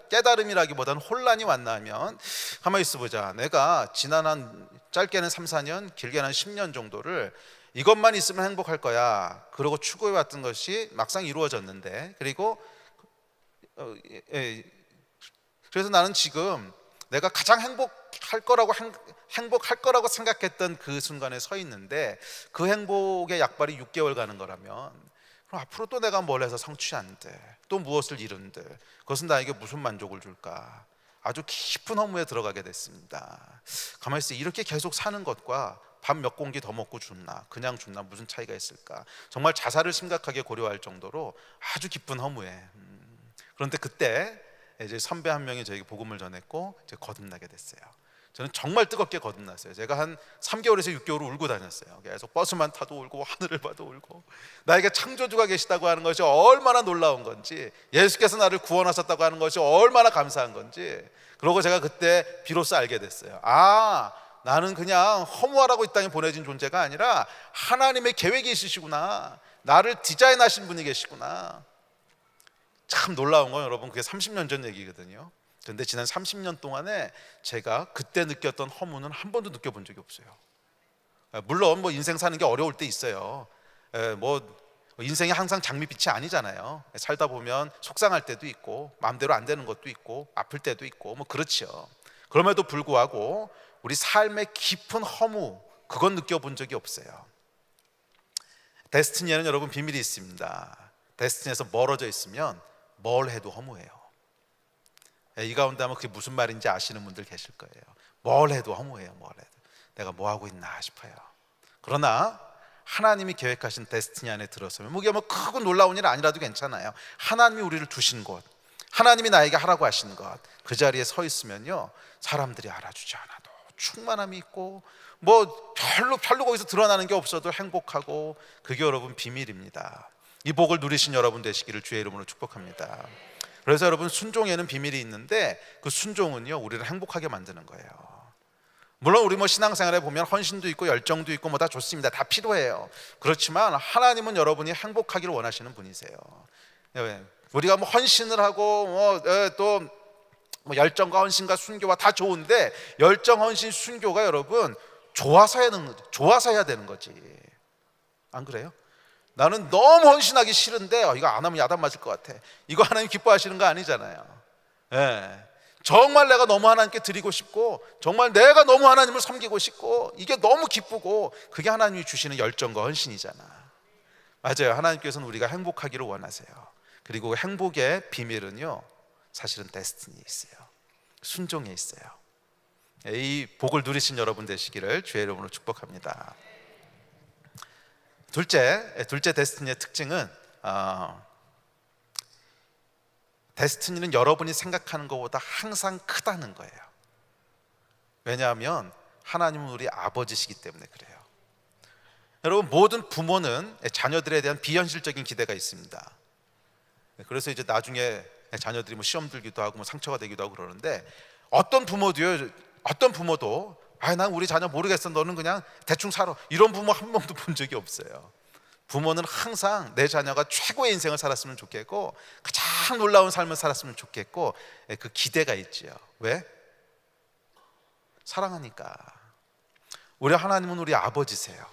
깨달음이라기보다는 혼란이 왔나면, 가만히 있어보자. 내가 지난 한 짧게는 3, 4년, 길게는 한 10년 정도를 이것만 있으면 행복할 거야, 그러고 추구해왔던 것이 막상 이루어졌는데, 그리고 그래서 나는 지금 내가 가장 행복할 거라고 생각했던 그 순간에 서 있는데, 그 행복의 약발이 6개월 가는 거라면, 그럼 앞으로 또 내가 뭘 해서 성취한들, 또 무엇을 이룬들, 그것은 나에게 무슨 만족을 줄까? 아주 깊은 허무에 들어가게 됐습니다. 가만히 있어, 이렇게 계속 사는 것과 밥 몇 공기 더 먹고 죽나, 그냥 죽나, 무슨 차이가 있을까? 정말 자살을 심각하게 고려할 정도로 아주 깊은 허무에. 그런데 그때 이제 선배 한 명이 저에게 복음을 전했고, 이제 거듭나게 됐어요. 저는 정말 뜨겁게 거듭났어요. 제가 한 3개월에서 6개월 울고 다녔어요. 계속 버스만 타도 울고, 하늘을 봐도 울고, 나에게 창조주가 계시다고 하는 것이 얼마나 놀라운 건지, 예수께서 나를 구원하셨다고 하는 것이 얼마나 감사한 건지. 그러고 제가 그때 비로소 알게 됐어요. 나는 그냥 허무하라고 이 땅에 보내진 존재가 아니라 하나님의 계획이 있으시구나, 나를 디자인하신 분이 계시구나. 참 놀라운 건 여러분, 그게 30년 전 얘기거든요. 그런데 지난 30년 동안에 제가 그때 느꼈던 허무는 한 번도 느껴본 적이 없어요. 물론 뭐 인생 사는 게 어려울 때 있어요. 뭐 인생이 항상 장밋빛이 아니잖아요. 살다 보면 속상할 때도 있고, 마음대로 안 되는 것도 있고, 아플 때도 있고, 뭐 그렇죠. 그럼에도 불구하고 우리 삶의 깊은 허무, 그건 느껴본 적이 없어요. 데스티니에는 여러분 비밀이 있습니다. 데스티니에서 멀어져 있으면 뭘 해도 허무해요. 이 가운데 아마 그게 무슨 말인지 아시는 분들 계실 거예요. 뭘 해도 허무해요. 뭘 해도 내가 뭐 하고 있나 싶어요. 그러나 하나님이 계획하신 데스티니 안에 들어서면, 그게 뭐 크고 놀라운 일 아니라도 괜찮아요. 하나님이 우리를 두신 곳, 하나님이 나에게 하라고 하신 것, 그 자리에 서 있으면요, 사람들이 알아주지 않아도 충만함이 있고, 뭐 별로 거기서 드러나는 게 없어도 행복하고, 그게 여러분 비밀입니다. 이 복을 누리신 여러분 되시기를 주의 이름으로 축복합니다. 그래서 여러분, 순종에는 비밀이 있는데, 그 순종은요, 우리를 행복하게 만드는 거예요. 물론 우리 뭐 신앙생활에 보면 헌신도 있고 열정도 있고 뭐 다 좋습니다. 다 필요해요. 그렇지만 하나님은 여러분이 행복하기를 원하시는 분이세요. 우리가 뭐 헌신을 하고 또 뭐 열정과 헌신과 순교와 다 좋은데, 열정, 헌신, 순교가 여러분 좋아서 해야 되는 거지. 안 그래요? 나는 너무 헌신하기 싫은데 이거 안 하면 야단 맞을 것 같아. 이거 하나님 기뻐하시는 거 아니잖아요. 예. 정말 내가 너무 하나님께 드리고 싶고 정말 내가 너무 하나님을 섬기고 싶고 이게 너무 기쁘고 그게 하나님이 주시는 열정과 헌신이잖아. 맞아요. 하나님께서는 우리가 행복하기를 원하세요. 그리고 행복의 비밀은요, 사실은 데스티니에 있어요. 순종에 있어요. 이 복을 누리신 여러분 되시기를 주의 이름으로 축복합니다. 둘째 데스티니의 특징은 데스티니는 여러분이 생각하는 것보다 항상 크다는 거예요. 왜냐하면 하나님은 우리 아버지시기 때문에 그래요. 여러분, 모든 부모는 자녀들에 대한 비현실적인 기대가 있습니다. 그래서 이제 나중에 자녀들이 뭐 시험 들기도 하고 뭐 상처가 되기도 하고 그러는데 어떤 부모도 난 우리 자녀 모르겠어, 너는 그냥 대충 살아, 이런 부모 한 번도 본 적이 없어요. 부모는 항상 내 자녀가 최고의 인생을 살았으면 좋겠고 가장 놀라운 삶을 살았으면 좋겠고 그 기대가 있지요. 왜? 사랑하니까. 우리 하나님은 우리 아버지세요.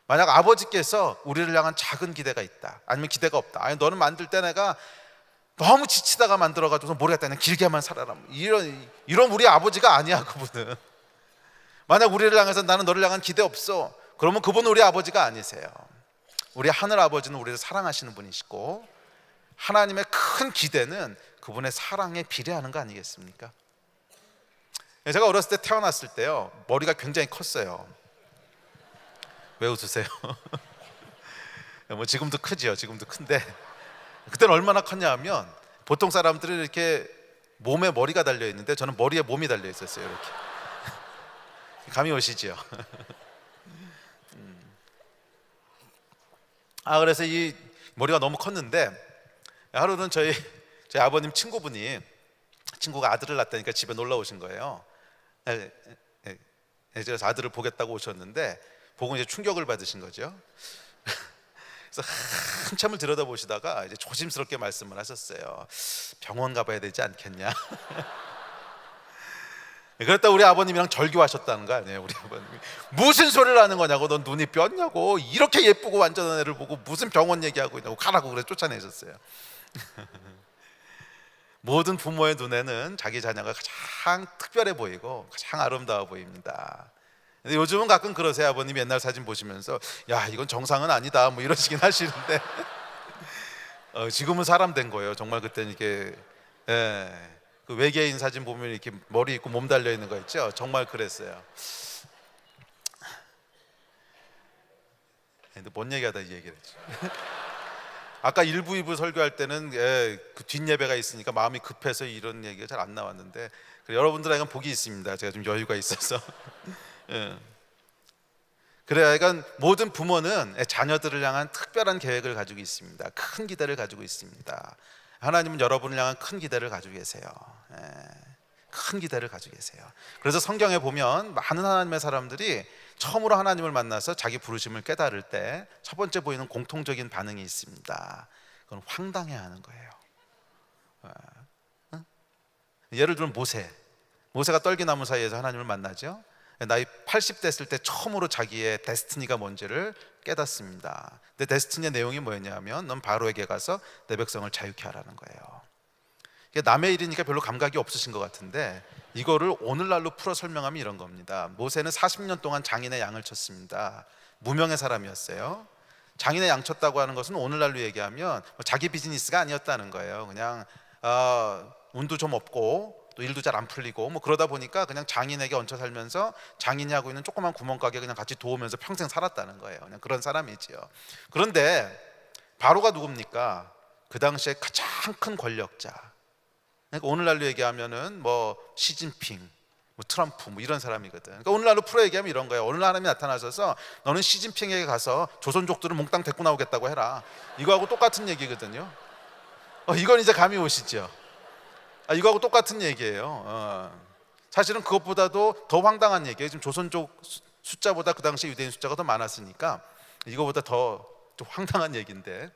만약 아버지께서 우리를 향한 작은 기대가 있다, 아니면 기대가 없다, 아니 너는 만들 때 내가 너무 지치다가 만들어가지고 모르겠다, 그냥 길게만 살아라, 이런 우리 아버지가 아니야. 그분은 만약 우리를 향해서 나는 너를 향한 기대 없어, 그러면 그분은 우리 아버지가 아니세요. 우리 하늘 아버지는 우리를 사랑하시는 분이시고 하나님의 큰 기대는 그분의 사랑에 비례하는 거 아니겠습니까? 제가 어렸을 때 태어났을 때요, 머리가 굉장히 컸어요. 왜 웃으세요? 뭐 지금도 크지요. 지금도 큰데 그때는 얼마나 컸냐 하면 보통 사람들은 이렇게 몸에 머리가 달려 있는데 저는 머리에 몸이 달려 있었어요. 이렇게. 감이 오시지요? 그래서 이 머리가 너무 컸는데 하루는 저희 아버님 친구가 아들을 낳다니까 집에 놀러 오신 거예요. 그래서 아들을 보겠다고 오셨는데 보고 이제 충격을 받으신 거죠. 그래서 한참을 들여다보시다가 이제 조심스럽게 말씀을 하셨어요. 병원 가봐야 되지 않겠냐? 그랬다 우리 아버님이랑 절교하셨다는 거 아니에요. 우리 아버님이 무슨 소리를 하는 거냐고, 넌 눈이 뼈냐고, 이렇게 예쁘고 완전한 애를 보고 무슨 병원 얘기하고 있냐고, 가라고 그래 쫓아내셨어요. 모든 부모의 눈에는 자기 자녀가 가장 특별해 보이고 가장 아름다워 보입니다. 근데 요즘은 가끔 그러세요. 아버님이 옛날 사진 보시면서 야, 이건 정상은 아니다 뭐 이러시긴 하시는데 지금은 사람 된 거예요. 정말 그때는 이게 그 외계인 사진 보면 이렇게 머리 있고 몸 달려 있는 거 있죠. 정말 그랬어요. 근데 뭔 얘기하다 이 얘기를 했지? 아까 1부 2부 설교할 때는 그 뒷예배가 있으니까 마음이 급해서 이런 얘기가 잘 안 나왔는데 여러분들에게는 복이 있습니다. 제가 좀 여유가 있어서. 그래야 그러니까 모든 부모는 자녀들을 향한 특별한 계획을 가지고 있습니다. 큰 기대를 가지고 있습니다. 하나님은 여러분을 향한 큰 기대를 가지고 계세요. 큰 기대를 가지고 계세요. 그래서 성경에 보면 많은 하나님의 사람들이 처음으로 하나님을 만나서 자기 부르심을 깨달을 때 첫 번째 보이는 공통적인 반응이 있습니다. 그건 황당해하는 거예요. 예를 들면 모세가 떨기나무 사이에서 하나님을 만나죠. 나이 80 됐을 때 처음으로 자기의 데스티니가 뭔지를 깨닫습니다. 근데 데스티니의 내용이 뭐였냐면 넌 바로에게 가서 내 백성을 자유케 하라는 거예요. 이게 남의 일이니까 별로 감각이 없으신 것 같은데 이거를 오늘날로 풀어 설명하면 이런 겁니다. 모세는 40년 동안 장인의 양을 쳤습니다. 무명의 사람이었어요. 장인의 양 쳤다고 하는 것은 오늘날로 얘기하면 자기 비즈니스가 아니었다는 거예요. 그냥 운도 좀 없고 또 일도 잘 안 풀리고 뭐 그러다 보니까 그냥 장인에게 얹혀 살면서 장인이 하고 있는 조그만 구멍가게 그냥 같이 도우면서 평생 살았다는 거예요. 그냥 그런 사람이지요. 그런데 바로가 누굽니까? 그 당시에 가장 큰 권력자. 그러니까 오늘날로 얘기하면은 뭐 시진핑, 뭐 트럼프 뭐 이런 사람이거든. 그러니까 오늘날로 풀어 얘기하면 이런 거예요. 어느 날 하나님이 나타나셔서 너는 시진핑에게 가서 조선족들을 몽땅 데리고 나오겠다고 해라. 이거하고 똑같은 얘기거든요. 이건 이제 감이 오시죠. 이거하고 똑같은 얘기예요. 사실은 그것보다도 더 황당한 얘기예요. 지금 조선족 숫자보다 그 당시 유대인 숫자가 더 많았으니까 이거보다 더 좀 황당한 얘기인데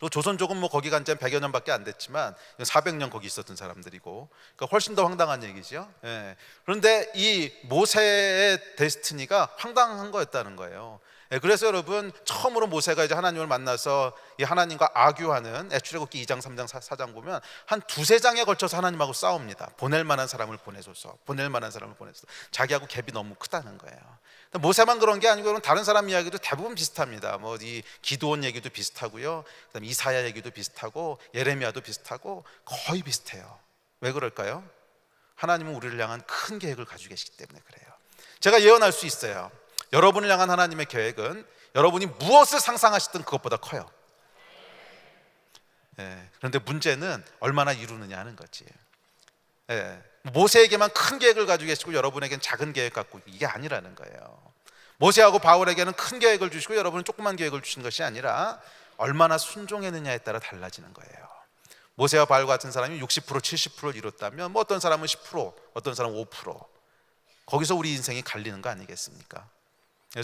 또 조선족은 뭐 거기 간 지 100여 년밖에 안 됐지만 400년 거기 있었던 사람들이고, 그러니까 훨씬 더 황당한 얘기죠. 예. 그런데 이 모세의 데스티니가 황당한 거였다는 거예요. 예, 그래서 여러분, 처음으로 모세가 이제 하나님을 만나서 이 하나님과 악유하는 출애굽기 2장, 3장, 4장 보면 한 두세 장에 걸쳐서 하나님하고 싸웁니다. 보낼 만한 사람을 보내줘서, 보낼 만한 사람을 보내줘서. 자기하고 갭이 너무 크다는 거예요. 모세만 그런 게 아니고 다른 사람 이야기도 대부분 비슷합니다. 뭐 이 기드온 얘기도 비슷하고요, 그다음 이사야 얘기도 비슷하고 예레미야도 비슷하고 거의 비슷해요. 왜 그럴까요? 하나님은 우리를 향한 큰 계획을 가지고 계시기 때문에 그래요. 제가 예언할 수 있어요. 여러분을 향한 하나님의 계획은 여러분이 무엇을 상상하시든 그것보다 커요. 그런데 문제는 얼마나 이루느냐 하는 거지. 모세에게만 큰 계획을 가지고 계시고 여러분에게는 작은 계획 갖고, 이게 아니라는 거예요. 모세하고 바울에게는 큰 계획을 주시고 여러분은 조그만 계획을 주신 것이 아니라 얼마나 순종했느냐에 따라 달라지는 거예요. 모세와 바울 같은 사람이 60% 70%를 이뤘다면 뭐 어떤 사람은 10%, 어떤 사람은 5%, 거기서 우리 인생이 갈리는 거 아니겠습니까?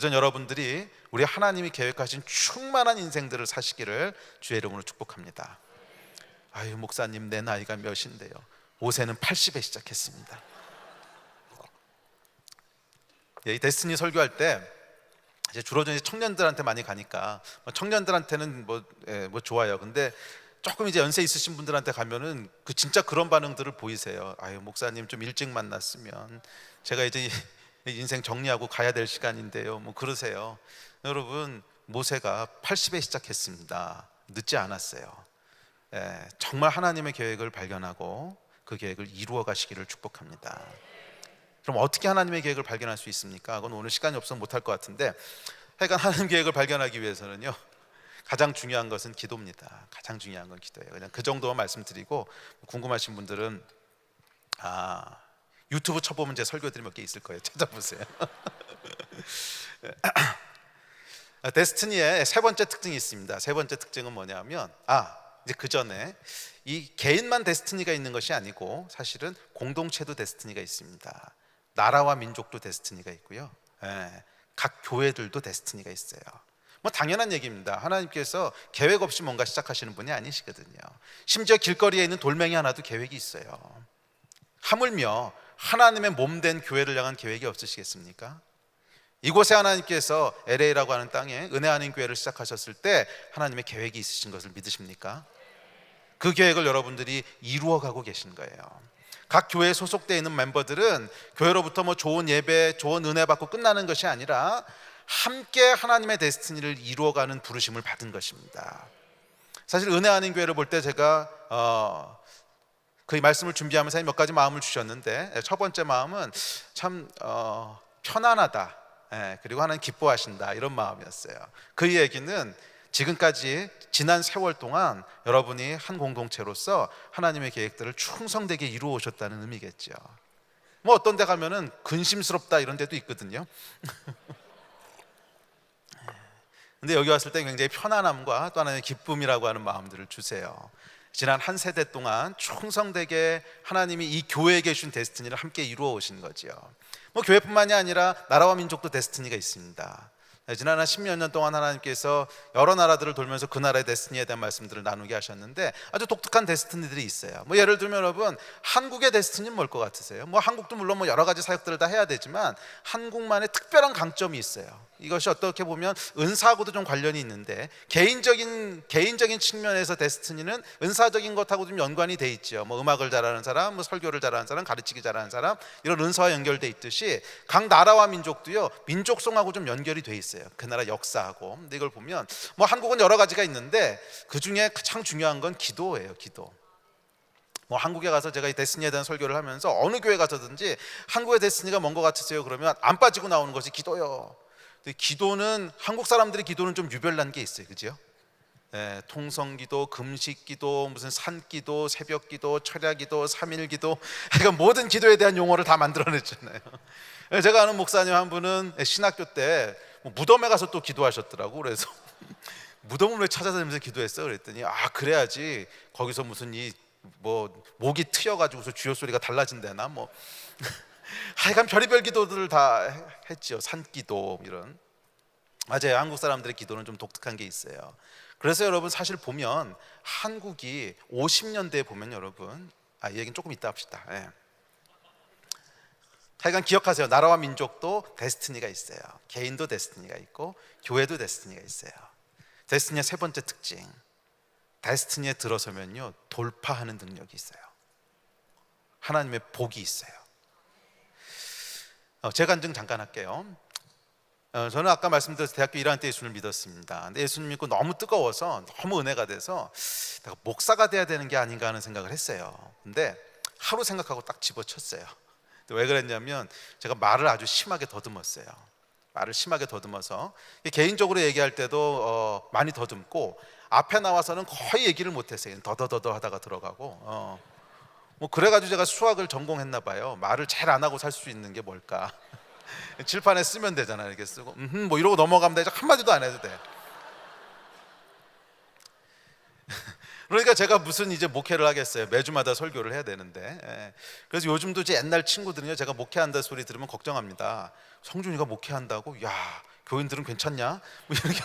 전 여러분들이 우리 하나님이 계획하신 충만한 인생들을 사시기를 주의 이름으로 축복합니다. 아유, 목사님 내 나이가 몇인데요? 모세는 80에 시작했습니다. 이 데스티니 설교할 때 이제 주로 이제 청년들한테 많이 가니까, 청년들한테는 뭐 좋아요. 근데 조금 이제 연세 있으신 분들한테 가면은 진짜 그런 반응들을 보이세요. 아유, 목사님 좀 일찍 만났으면 제가 이제 인생 정리하고 가야 될 시간인데요, 뭐 그러세요. 여러분, 모세가 80에 시작했습니다. 늦지 않았어요. 정말 하나님의 계획을 발견하고 그 계획을 이루어 가시기를 축복합니다. 그럼 어떻게 하나님의 계획을 발견할 수 있습니까? 그건 오늘 시간이 없어서 못할 것 같은데, 하여간 하나님 계획을 발견하기 위해서는요, 가장 중요한 것은 기도입니다. 가장 중요한 건 기도예요. 그냥 그 정도만 말씀드리고, 궁금하신 분들은 유튜브 쳐보면 제 설교들이 몇 개 있을 거예요. 찾아보세요. 데스티니의 세 번째 특징이 있습니다. 세 번째 특징은 뭐냐면, 이제 그 전에 이 개인만 데스티니가 있는 것이 아니고 사실은 공동체도 데스티니가 있습니다. 나라와 민족도 데스티니가 있고요, 각 교회들도 데스티니가 있어요. 뭐 당연한 얘기입니다. 하나님께서 계획 없이 뭔가 시작하시는 분이 아니시거든요. 심지어 길거리에 있는 돌멩이 하나도 계획이 있어요. 하물며 하나님의 몸된 교회를 향한 계획이 없으시겠습니까? 이곳에 하나님께서 LA라고 하는 땅에 은혜하는 교회를 시작하셨을 때 하나님의 계획이 있으신 것을 믿으십니까? 그 계획을 여러분들이 이루어가고 계신 거예요. 각 교회에 소속되어 있는 멤버들은 교회로부터 뭐 좋은 예배, 좋은 은혜 받고 끝나는 것이 아니라 함께 하나님의 데스티니를 이루어가는 부르심을 받은 것입니다. 사실 은혜하는 교회를 볼 때 제가 그 말씀을 준비하면서 몇 가지 마음을 주셨는데, 첫 번째 마음은 참 편안하다, 그리고 하나님 기뻐하신다, 이런 마음이었어요. 그 얘기는 지금까지 지난 세월 동안 여러분이 한 공동체로서 하나님의 계획들을 충성되게 이루어 오셨다는 의미겠죠. 뭐 어떤 데 가면은 근심스럽다 이런 데도 있거든요. 근데 여기 왔을 때 굉장히 편안함과 또 하나의 기쁨이라고 하는 마음들을 주세요. 지난 한 세대 동안 충성되게 하나님이 이 교회에 계신 데스티니를 함께 이루어 오신 거죠. 뭐 교회뿐만이 아니라 나라와 민족도 데스티니가 있습니다. 지난 한 10여 년 동안 하나님께서 여러 나라들을 돌면서 그 나라의 데스티니에 대한 말씀들을 나누게 하셨는데, 아주 독특한 데스티니들이 있어요. 뭐 예를 들면 여러분, 한국의 데스티니는 뭘 것 같으세요? 뭐 한국도 물론 뭐 여러 가지 사역들을 다 해야 되지만 한국만의 특별한 강점이 있어요. 이것이 어떻게 보면 은사하고도 좀 관련이 있는데, 개인적인 측면에서 데스티니는 은사적인 것하고 좀 연관이 돼 있죠. 뭐 음악을 잘하는 사람, 뭐 설교를 잘하는 사람, 가르치기 잘하는 사람, 이런 은사와 연결돼 있듯이 각 나라와 민족도요, 민족성하고 좀 연결이 돼 있어요. 그 나라 역사하고. 근데 이걸 보면 뭐 한국은 여러 가지가 있는데 그 중에 가장 중요한 건 기도예요. 기도. 뭐 한국에 가서 제가 이 데스티니에 대한 설교를 하면서 어느 교회 가서든지 한국의 데스티니가 뭔 것 같으세요? 그러면 안 빠지고 나오는 것이 기도요. 근데 기도는, 한국 사람들의 기도는 좀 유별난 게 있어요. 그죠? 통성기도, 금식기도, 무슨 산기도, 새벽기도, 철야기도, 삼일기도, 그러니까 모든 기도에 대한 용어를 다 만들어냈잖아요. 제가 아는 목사님 한 분은 신학교 때 무덤에 가서 또 기도하셨더라고. 그래서 무덤을 왜 찾아다니면서 기도했어? 그랬더니 그래야지 거기서 무슨 목이 트여가지고서 주여 소리가 달라진다나 뭐 하여간 별의별 기도들을 다 했죠. 산기도 이런. 맞아요. 한국 사람들의 기도는 좀 독특한 게 있어요. 그래서 여러분 사실 보면 한국이 50년대에 보면 여러분 이 얘기는 조금 이따 합시다. 예. 하여간 기억하세요. 나라와 민족도 데스티니가 있어요. 개인도 데스티니가 있고 교회도 데스티니가 있어요. 데스티니의 세 번째 특징, 데스티니에 들어서면요 돌파하는 능력이 있어요. 하나님의 복이 있어요. 제 간증 잠깐 할게요. 저는 아까 말씀드렸듯이 대학교 1학년 때 예수님을 믿었습니다. 근데 예수님 믿고 너무 뜨거워서 너무 은혜가 돼서 내가 목사가 돼야 되는 게 아닌가 하는 생각을 했어요. 근데 하루 생각하고 딱 집어쳤어요. 왜 그랬냐면 제가 말을 아주 심하게 더듬었어요. 말을 심하게 더듬어서 개인적으로 얘기할 때도 많이 더듬고 앞에 나와서는 거의 얘기를 못했어요. 더더더더 하다가 들어가고 뭐 그래가지고 제가 수학을 전공했나 봐요. 말을 잘 안 하고 살 수 있는 게 뭘까? 칠판에 쓰면 되잖아요. 이렇게 쓰고 뭐 이러고 넘어가면 되죠. 한마디도 안 해도 돼. 그러니까 제가 무슨 이제 목회를 하겠어요. 매주마다 설교를 해야 되는데. 그래서 요즘도 이제 옛날 친구들은요, 제가 목회한다 소리 들으면 걱정합니다. 성준이가 목회한다고? 야, 교인들은 괜찮냐? 뭐 이렇게.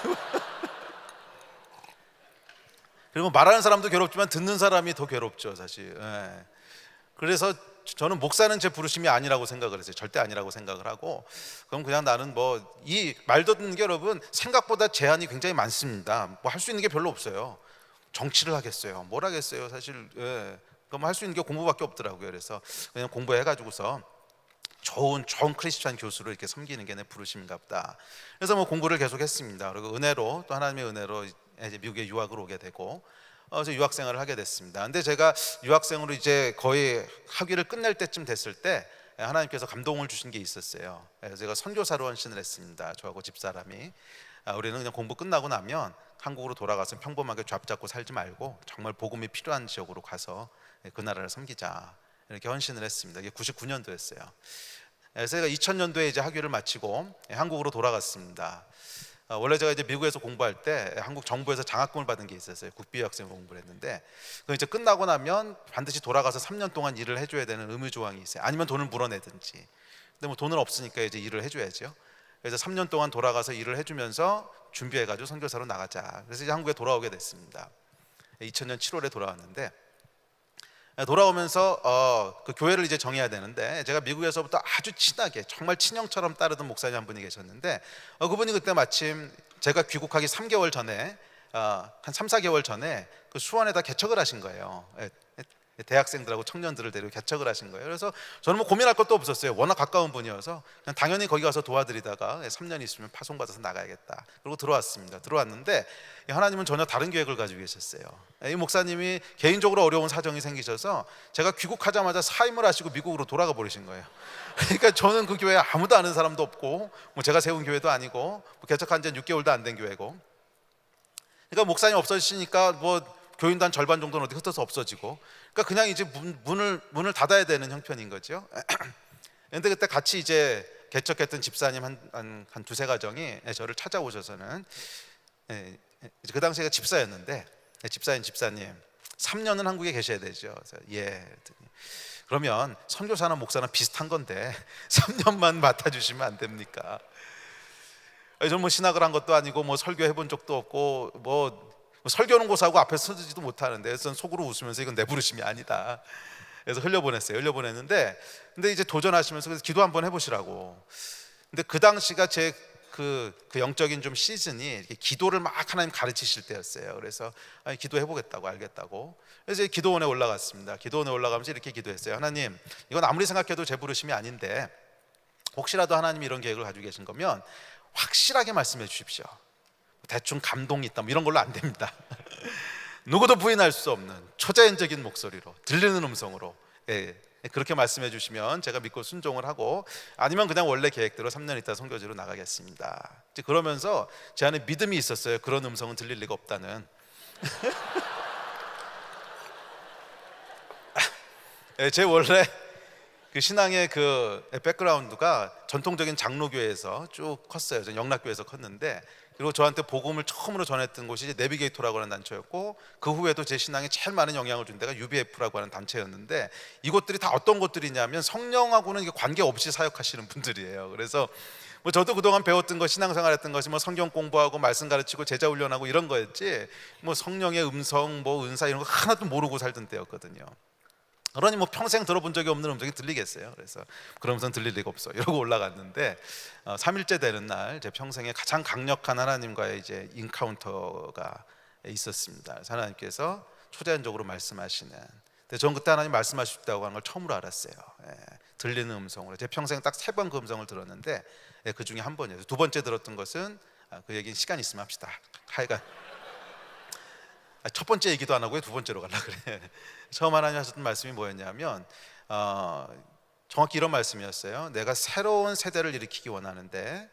그리고 말하는 사람도 괴롭지만 듣는 사람이 더 괴롭죠, 사실. 그래서 저는 목사는 제 부르심이 아니라고 생각을 했어요. 절대 아니라고 생각을 하고, 그럼 그냥 나는 뭐 이 말 듣는 게 여러분 생각보다 제한이 굉장히 많습니다. 뭐 할 수 있는 게 별로 없어요. 정치를 하겠어요. 뭘 하겠어요, 사실. 그럼 할 수 있는 게 공부밖에 없더라고요. 그래서 그냥 공부해가지고서 좋은 크리스찬 교수를 이렇게 섬기는 게 내 부르심인가 보다. 그래서 뭐 공부를 계속했습니다. 그리고 은혜로 또 하나님의 은혜로 이제 미국에 유학을 오게 되고 저 유학 생활을 하게 됐습니다. 근데 제가 유학생으로 이제 거의 학위를 끝낼 때쯤 됐을 때 하나님께서 감동을 주신 게 있었어요. 그래서 제가 선교사로 헌신을 했습니다. 저하고 집사람이. 우리는 그냥 공부 끝나고 나면 한국으로 돌아가서 평범하게 잡고 살지 말고 정말 복음이 필요한 지역으로 가서 그 나라를 섬기자, 이렇게 헌신을 했습니다. 이게 99년도였어요. 그래서 제가 2000년도에 이제 학위를 마치고 한국으로 돌아갔습니다. 원래 제가 이제 미국에서 공부할 때 한국 정부에서 장학금을 받은 게 있었어요. 국비학생으로 공부를 했는데 그 이제 끝나고 나면 반드시 돌아가서 3년 동안 일을 해줘야 되는 의무 조항이 있어요. 아니면 돈을 물어내든지. 근데 뭐 돈은 없으니까 이제 일을 해줘야죠. 그래서 3년 동안 돌아가서 일을 해주면서 준비해가지고 선교사로 나가자. 그래서 이제 한국에 돌아오게 됐습니다. 2000년 7월에 돌아왔는데 돌아오면서 그 교회를 이제 정해야 되는데 제가 미국에서부터 아주 친하게 정말 친형처럼 따르던 목사님 한 분이 계셨는데 그분이 그때 마침 제가 귀국하기 3개월 전에 한 3, 4개월 전에 그 수원에다 개척을 하신 거예요. 대학생들하고 청년들을 데리고 개척을 하신 거예요. 그래서 저는 뭐 고민할 것도 없었어요. 워낙 가까운 분이어서 그냥 당연히 거기 가서 도와드리다가 3년 있으면 파송받아서 나가야겠다. 그리고 들어왔습니다. 들어왔는데 하나님은 전혀 다른 계획을 가지고 계셨어요. 이 목사님이 개인적으로 어려운 사정이 생기셔서 제가 귀국하자마자 사임을 하시고 미국으로 돌아가 버리신 거예요. 그러니까 저는 그 교회에 아무도 아는 사람도 없고 뭐 제가 세운 교회도 아니고 뭐 개척한 지 6개월도 안 된 교회고, 그러니까 목사님 없어지시니까 뭐 교인도 한 절반 정도는 어디 흩어서 없어지고, 그러니까 그냥 이제 문을 닫아야 되는 형편인 거죠. 그런데 그때 같이 이제 개척했던 집사님 한 두세 가정이 저를 찾아오셔서는 그 당시에 집사였는데 집사님 3년은 한국에 계셔야 되죠. 그래서 예. 그러면 선교사나 목사나 비슷한 건데 3년만 맡아주시면 안 됩니까? 저는 뭐 신학을 한 것도 아니고 뭐 설교해 본 적도 없고 뭐 설교하는 곳하고 앞에 서지도 못하는데, 그래서 속으로 웃으면서 이건 내 부르심이 아니다. 그래서 흘려보냈는데 근데 이제 도전하시면서 그래서 기도 한번 해보시라고. 근데 그 당시가 제 그 영적인 좀 시즌이 이렇게 기도를 막 하나님 가르치실 때였어요. 그래서 기도해보겠다고, 알겠다고. 그래서 기도원에 올라갔습니다. 기도원에 올라가면서 이렇게 기도했어요. 하나님, 이건 아무리 생각해도 제 부르심이 아닌데 혹시라도 하나님이 이런 계획을 가지고 계신 거면 확실하게 말씀해 주십시오. 대충 감동이 있다 뭐 이런 걸로 안 됩니다. 누구도 부인할 수 없는 초자연적인 목소리로 들리는 음성으로 그렇게 말씀해 주시면 제가 믿고 순종을 하고, 아니면 그냥 원래 계획대로 3년 있다 선교지로 나가겠습니다. 이제 그러면서 제 안에 믿음이 있었어요. 그런 음성은 들릴 리가 없다는. 제 원래 그 신앙의 그 백그라운드가 전통적인 장로교회에서 쭉 컸어요. 전 영락교회에서 컸는데, 그리고 저한테 복음을 처음으로 전했던 곳이 이제 내비게이터라고 하는 단체였고, 그 후에도 제 신앙에 제일 많은 영향을 준 데가 UBF라고 하는 단체였는데, 이곳들이 다 어떤 곳들이냐면 성령하고는 관계없이 사역하시는 분들이에요. 그래서 뭐 저도 그동안 배웠던 거, 신앙생활했던 것이 뭐 성경 공부하고 말씀 가르치고 제자 훈련하고 이런 거였지, 뭐 성령의 음성, 뭐 은사 이런 거 하나도 모르고 살던 때였거든요. 그러니 뭐 평생 들어본 적이 없는 음성이 들리겠어요. 그래서 그런 음성 들릴 리가 없어 이러고 올라갔는데 3일째 되는 날 제 평생에 가장 강력한 하나님과의 이제 인카운터가 있었습니다. 그래서 하나님께서 초자연적으로 말씀하시는, 근데 저는 그때 하나님 말씀하셨다고 하는 걸 처음으로 알았어요. 들리는 음성으로 제 평생 딱 3번 그 음성을 들었는데 그 중에 한 번이었어요. 두 번째 들었던 것은 그 얘기는 시간 있으면 합시다. 하여간 첫 번째 얘기도 안 하고 두 번째로 가려고 그래. 처음 하나님 하셨던 말씀이 뭐였냐면 정확히 이런 말씀이었어요. 내가 새로운 세대를 일으키기 원하는데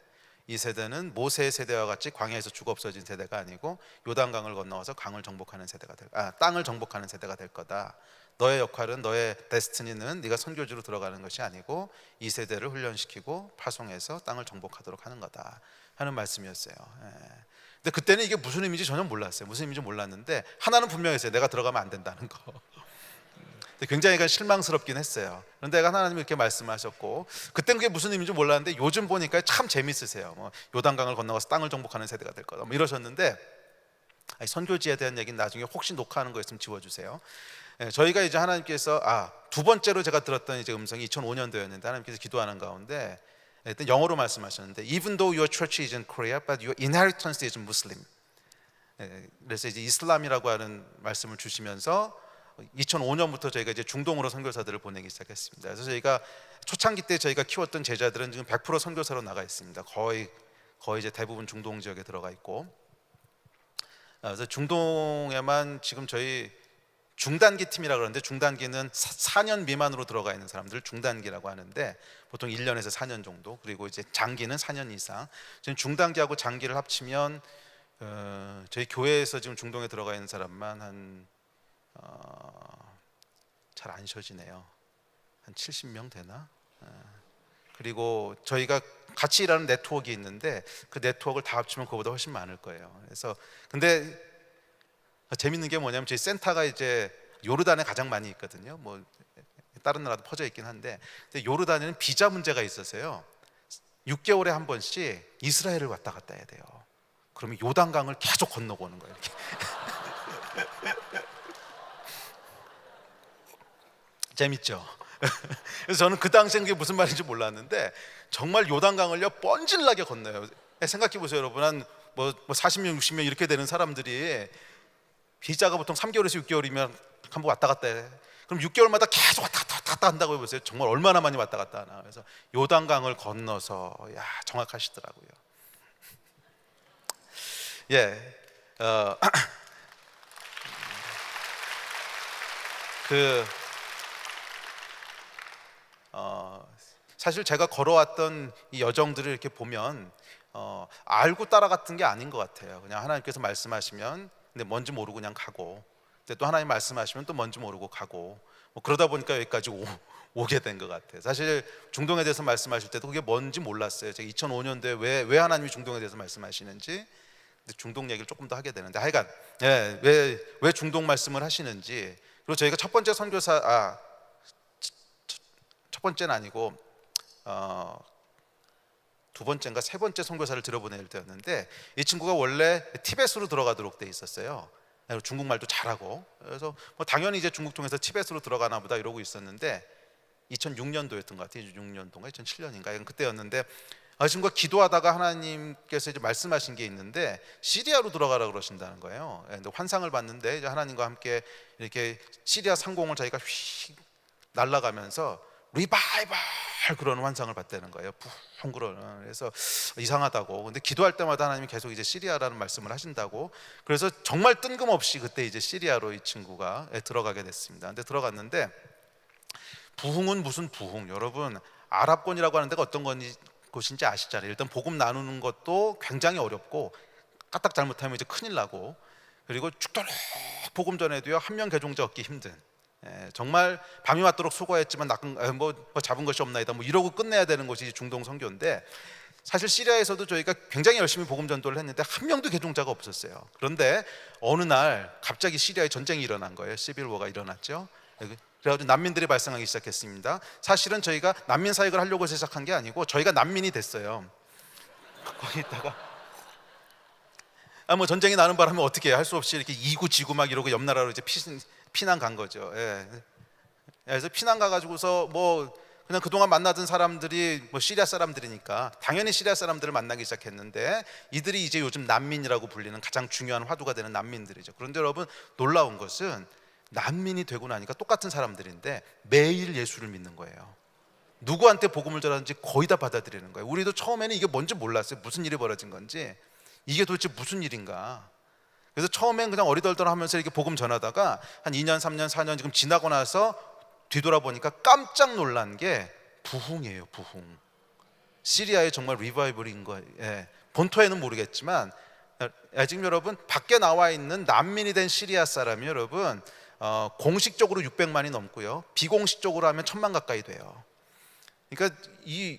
이 세대는 모세의 세대와 같이 광야에서 죽어 없어진 세대가 아니고 요단강을 건너와서 강을 정복하는 세대가 땅을 정복하는 세대가 될 거다. 너의 역할은, 너의 데스티니는 네가 선교지로 들어가는 것이 아니고 이 세대를 훈련시키고 파송해서 땅을 정복하도록 하는 거다 하는 말씀이었어요. 근데 그때는 이게 무슨 의미인지 전혀 몰랐어요. 무슨 의미인지 몰랐는데 하나는 분명했어요. 내가 들어가면 안 된다는 거. 근데 굉장히 실망스럽긴 했어요. 그런데 하나님이 이렇게 말씀하셨고, 그때는 그게 무슨 의미인지 몰랐는데 요즘 보니까 참 재밌으세요. 뭐 요단강을 건너가서 땅을 정복하는 세대가 될 거다 뭐 이러셨는데, 선교지에 대한 얘기는 나중에 혹시 녹화하는 거 있으면 지워주세요. 저희가 이제 하나님께서 두 번째로 제가 들었던 이제 음성이 2005년도였는데 하나님께서 기도하는 가운데 일단 영어로 말씀하셨는데 Even though your church is in Korea, but your inheritance is Muslim. 그래서 이제 이슬람이라고 하는 말씀을 주시면서 2005년부터 저희가 이제 중동으로 선교사들을 보내기 시작했습니다. 그래서 저희가 초창기 때 저희가 키웠던 제자들은 지금 100% 선교사로 나가 있습니다. 거의 이제 대부분 중동 지역에 들어가 있고, 그래서 중동에만 지금 저희 중단기 팀이라고 그러는데, 중단기는 4년 미만으로 들어가 있는 사람들을 중단기라고 하는데 보통 1년에서 4년 정도, 그리고 이제 장기는 4년 이상. 지금 중단기하고 장기를 합치면 저희 교회에서 지금 중동에 들어가 있는 사람만 잘 안 쉬어지네요. 한 70명 되나? 그리고 저희가 같이 일하는 네트워크가 있는데 그 네트워크를 다 합치면 그거보다 훨씬 많을 거예요. 그래서 근데 재밌는 게 뭐냐면 저희 센터가 이제 요르단에 가장 많이 있거든요. 뭐 다른 나라도 퍼져 있긴 한데, 근데 요르단에는 비자 문제가 있어서요. 6개월에 한 번씩 이스라엘을 왔다 갔다 해야 돼요. 그러면 요단강을 계속 건너고 오는 거예요. 이렇게. 재밌죠? 그래서 저는 그 당시엔 그게 무슨 말인지 몰랐는데 정말 요단강을요 뻔질나게 건너요. 생각해 보세요, 여러분. 한 뭐 40명, 60명 이렇게 되는 사람들이 비자가 보통 3개월에서 6개월이면 한 번 왔다 갔다 해. 그럼 6개월마다 계속 왔다 갔다 한다고 해보세요. 정말 얼마나 많이 왔다 갔다 하나. 그래서 요단강을 건너서, 정확하시더라고요. 사실 제가 걸어왔던 이 여정들을 이렇게 보면 알고 따라갔던 게 아닌 것 같아요. 그냥 하나님께서 말씀하시면 근데 뭔지 모르고 그냥 가고, 근데 또 하나님 말씀하시면 또 뭔지 모르고 가고, 뭐 그러다 보니까 여기까지 오게 된 것 같아요. 사실 중동에 대해서 말씀하실 때도 그게 뭔지 몰랐어요. 제가 2005년도에 왜 하나님이 중동에 대해서 말씀하시는지, 근데 중동 얘기를 조금 더 하게 되는데, 하여간 왜 중동 말씀을 하시는지, 그리고 저희가 첫 번째 선교사 첫 번째는 아니고 두 번째인가 세 번째 선교사를 들어보낼 때였는데, 이 친구가 원래 티벳으로 들어가도록 돼 있었어요. 중국말도 잘하고, 그래서 뭐 당연히 이제 중국 통해서 티벳으로 들어가나 보다 이러고 있었는데 2006년도였던 것 같아요. 2006년도인가 2007년인가 그때였는데, 친구가 기도하다가 하나님께서 이제 말씀하신 게 있는데 시리아로 들어가라 그러신다는 거예요. 근데 환상을 봤는데 이제 하나님과 함께 이렇게 시리아 상공을 자기가 휙 날아가면서 리바이벌 그러는 환상을 봤다는 거예요. 붕 그러는. 그래서 이상하다고. 근데 기도할 때마다 하나님이 계속 이제 시리아라는 말씀을 하신다고. 그래서 정말 뜬금없이 그때 이제 시리아로 이 친구가 들어가게 됐습니다. 근데 들어갔는데 부흥은 무슨 부흥? 여러분, 아랍권이라고 하는 데가 어떤 곳인지 아시잖아요. 일단 복음 나누는 것도 굉장히 어렵고, 까딱 잘못하면 이제 큰일 나고, 그리고 죽도록 복음 전에도요 한 명 개종자 얻기 힘든, 정말 밤이 맞도록 수고했지만 뭐 잡은 것이 없나이다 뭐 이러고 끝내야 되는 것이 중동 선교인데, 사실 시리아에서도 저희가 굉장히 열심히 복음 전도를 했는데 한 명도 개종자가 없었어요. 그런데 어느 날 갑자기 시리아에 전쟁이 일어난 거예요. 시빌워가 일어났죠. 그래가지고 난민들이 발생하기 시작했습니다. 사실은 저희가 난민 사역을 하려고 해서 시작한 게 아니고 저희가 난민이 됐어요. 거기 있다가 뭐 전쟁이 나는 바람에 어떻게 할 수 없이 이렇게 이구 지구 막 이러고 옆 나라로 이제 피난 간 거죠. 예. 그래서 피난 가가지고서 뭐 그냥 그동안 만나던 사람들이 뭐 시리아 사람들이니까 당연히 시리아 사람들을 만나기 시작했는데 이들이 이제 요즘 난민이라고 불리는 가장 중요한 화두가 되는 난민들이죠. 그런데 여러분 놀라운 것은 난민이 되고 나니까 똑같은 사람들인데 매일 예수를 믿는 거예요. 누구한테 복음을 전하는지 거의 다 받아들이는 거예요. 우리도 처음에는 이게 뭔지 몰랐어요. 무슨 일이 벌어진 건지, 이게 도대체 무슨 일인가. 그래서 처음엔 그냥 어리덜덜하면서 이렇게 복음 전하다가 한 2년, 3년, 4년 지금 지나고 나서 뒤돌아보니까 깜짝 놀란 게 부흥이에요. 부흥. 시리아에 정말 리바이벌인 거예요. 예. 본토에는 모르겠지만 지금 여러분 밖에 나와 있는 난민이 된 시리아 사람이 여러분 공식적으로 600만이 넘고요, 비공식적으로 하면 1000만 가까이 돼요. 그러니까 이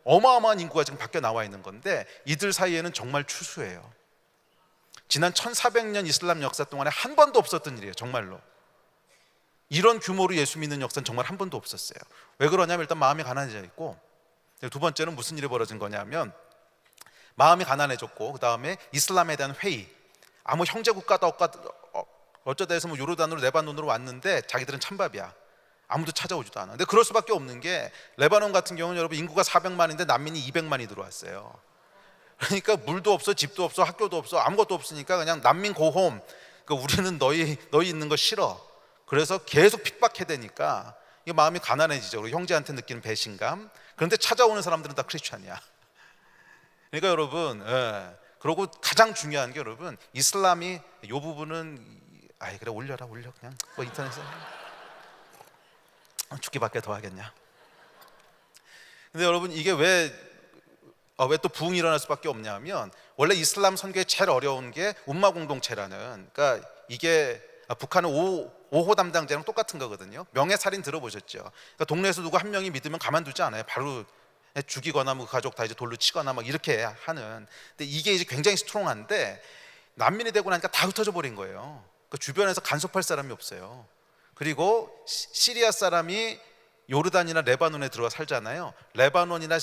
어마어마한 인구가 지금 밖에 나와 있는 건데 이들 사이에는 정말 추수예요. 지난 1400년 이슬람 역사 동안에 한 번도 없었던 일이에요. 정말로 이런 규모로 예수 믿는 역사는 정말 한 번도 없었어요. 왜 그러냐면 일단 마음이 가난해져 있고, 두 번째는 무슨 일이 벌어진 거냐면 마음이 가난해졌고, 그 다음에 이슬람에 대한 회의. 아무 형제국가도 어쩌다 해서 뭐 요르단으로 레바논으로 왔는데 자기들은 찬밥이야. 아무도 찾아오지도 않아. 근데 그럴 수밖에 없는 게 레바논 같은 경우는 여러분 인구가 400만인데 난민이 200만이 들어왔어요. 그러니까 물도 없어, 집도 없어, 학교도 없어, 아무것도 없으니까 그냥 난민 고홈. 그러니까 우리는 너희 있는 거 싫어. 그래서 계속 핍박해대니까 이게 마음이 가난해지죠. 형제한테 느끼는 배신감. 그런데 찾아오는 사람들은 다 크리스찬이야. 그러니까 여러분, 그리고 가장 중요한 게 여러분 이슬람이 이 부분은 그래 올려 그냥 뭐 인터넷에 죽기밖에 더 하겠냐. 근데 여러분 이게 왜 또 부흥이 일어날 수밖에 없냐면 원래 이슬람 선교에 제일 어려운 게 움마 공동체라는, 그러니까 이게 북한은 5호 담당자랑 똑같은 거거든요. 명예살인 들어보셨죠? 그러니까 동네에서 누구 한 명이 믿으면 가만두지 않아요. 바로 죽이거나 뭐 가족 다 이제 돌로 치거나 막 이렇게 하는. 근데 이게 이제 굉장히 스트롱한데 난민이 되고 나니까 다 흩어져 버린 거예요. 그러니까 주변에서 간섭할 사람이 없어요. 그리고 시리아 사람이 요르단이나 레바논에 들어가 살잖아요. 레바논이나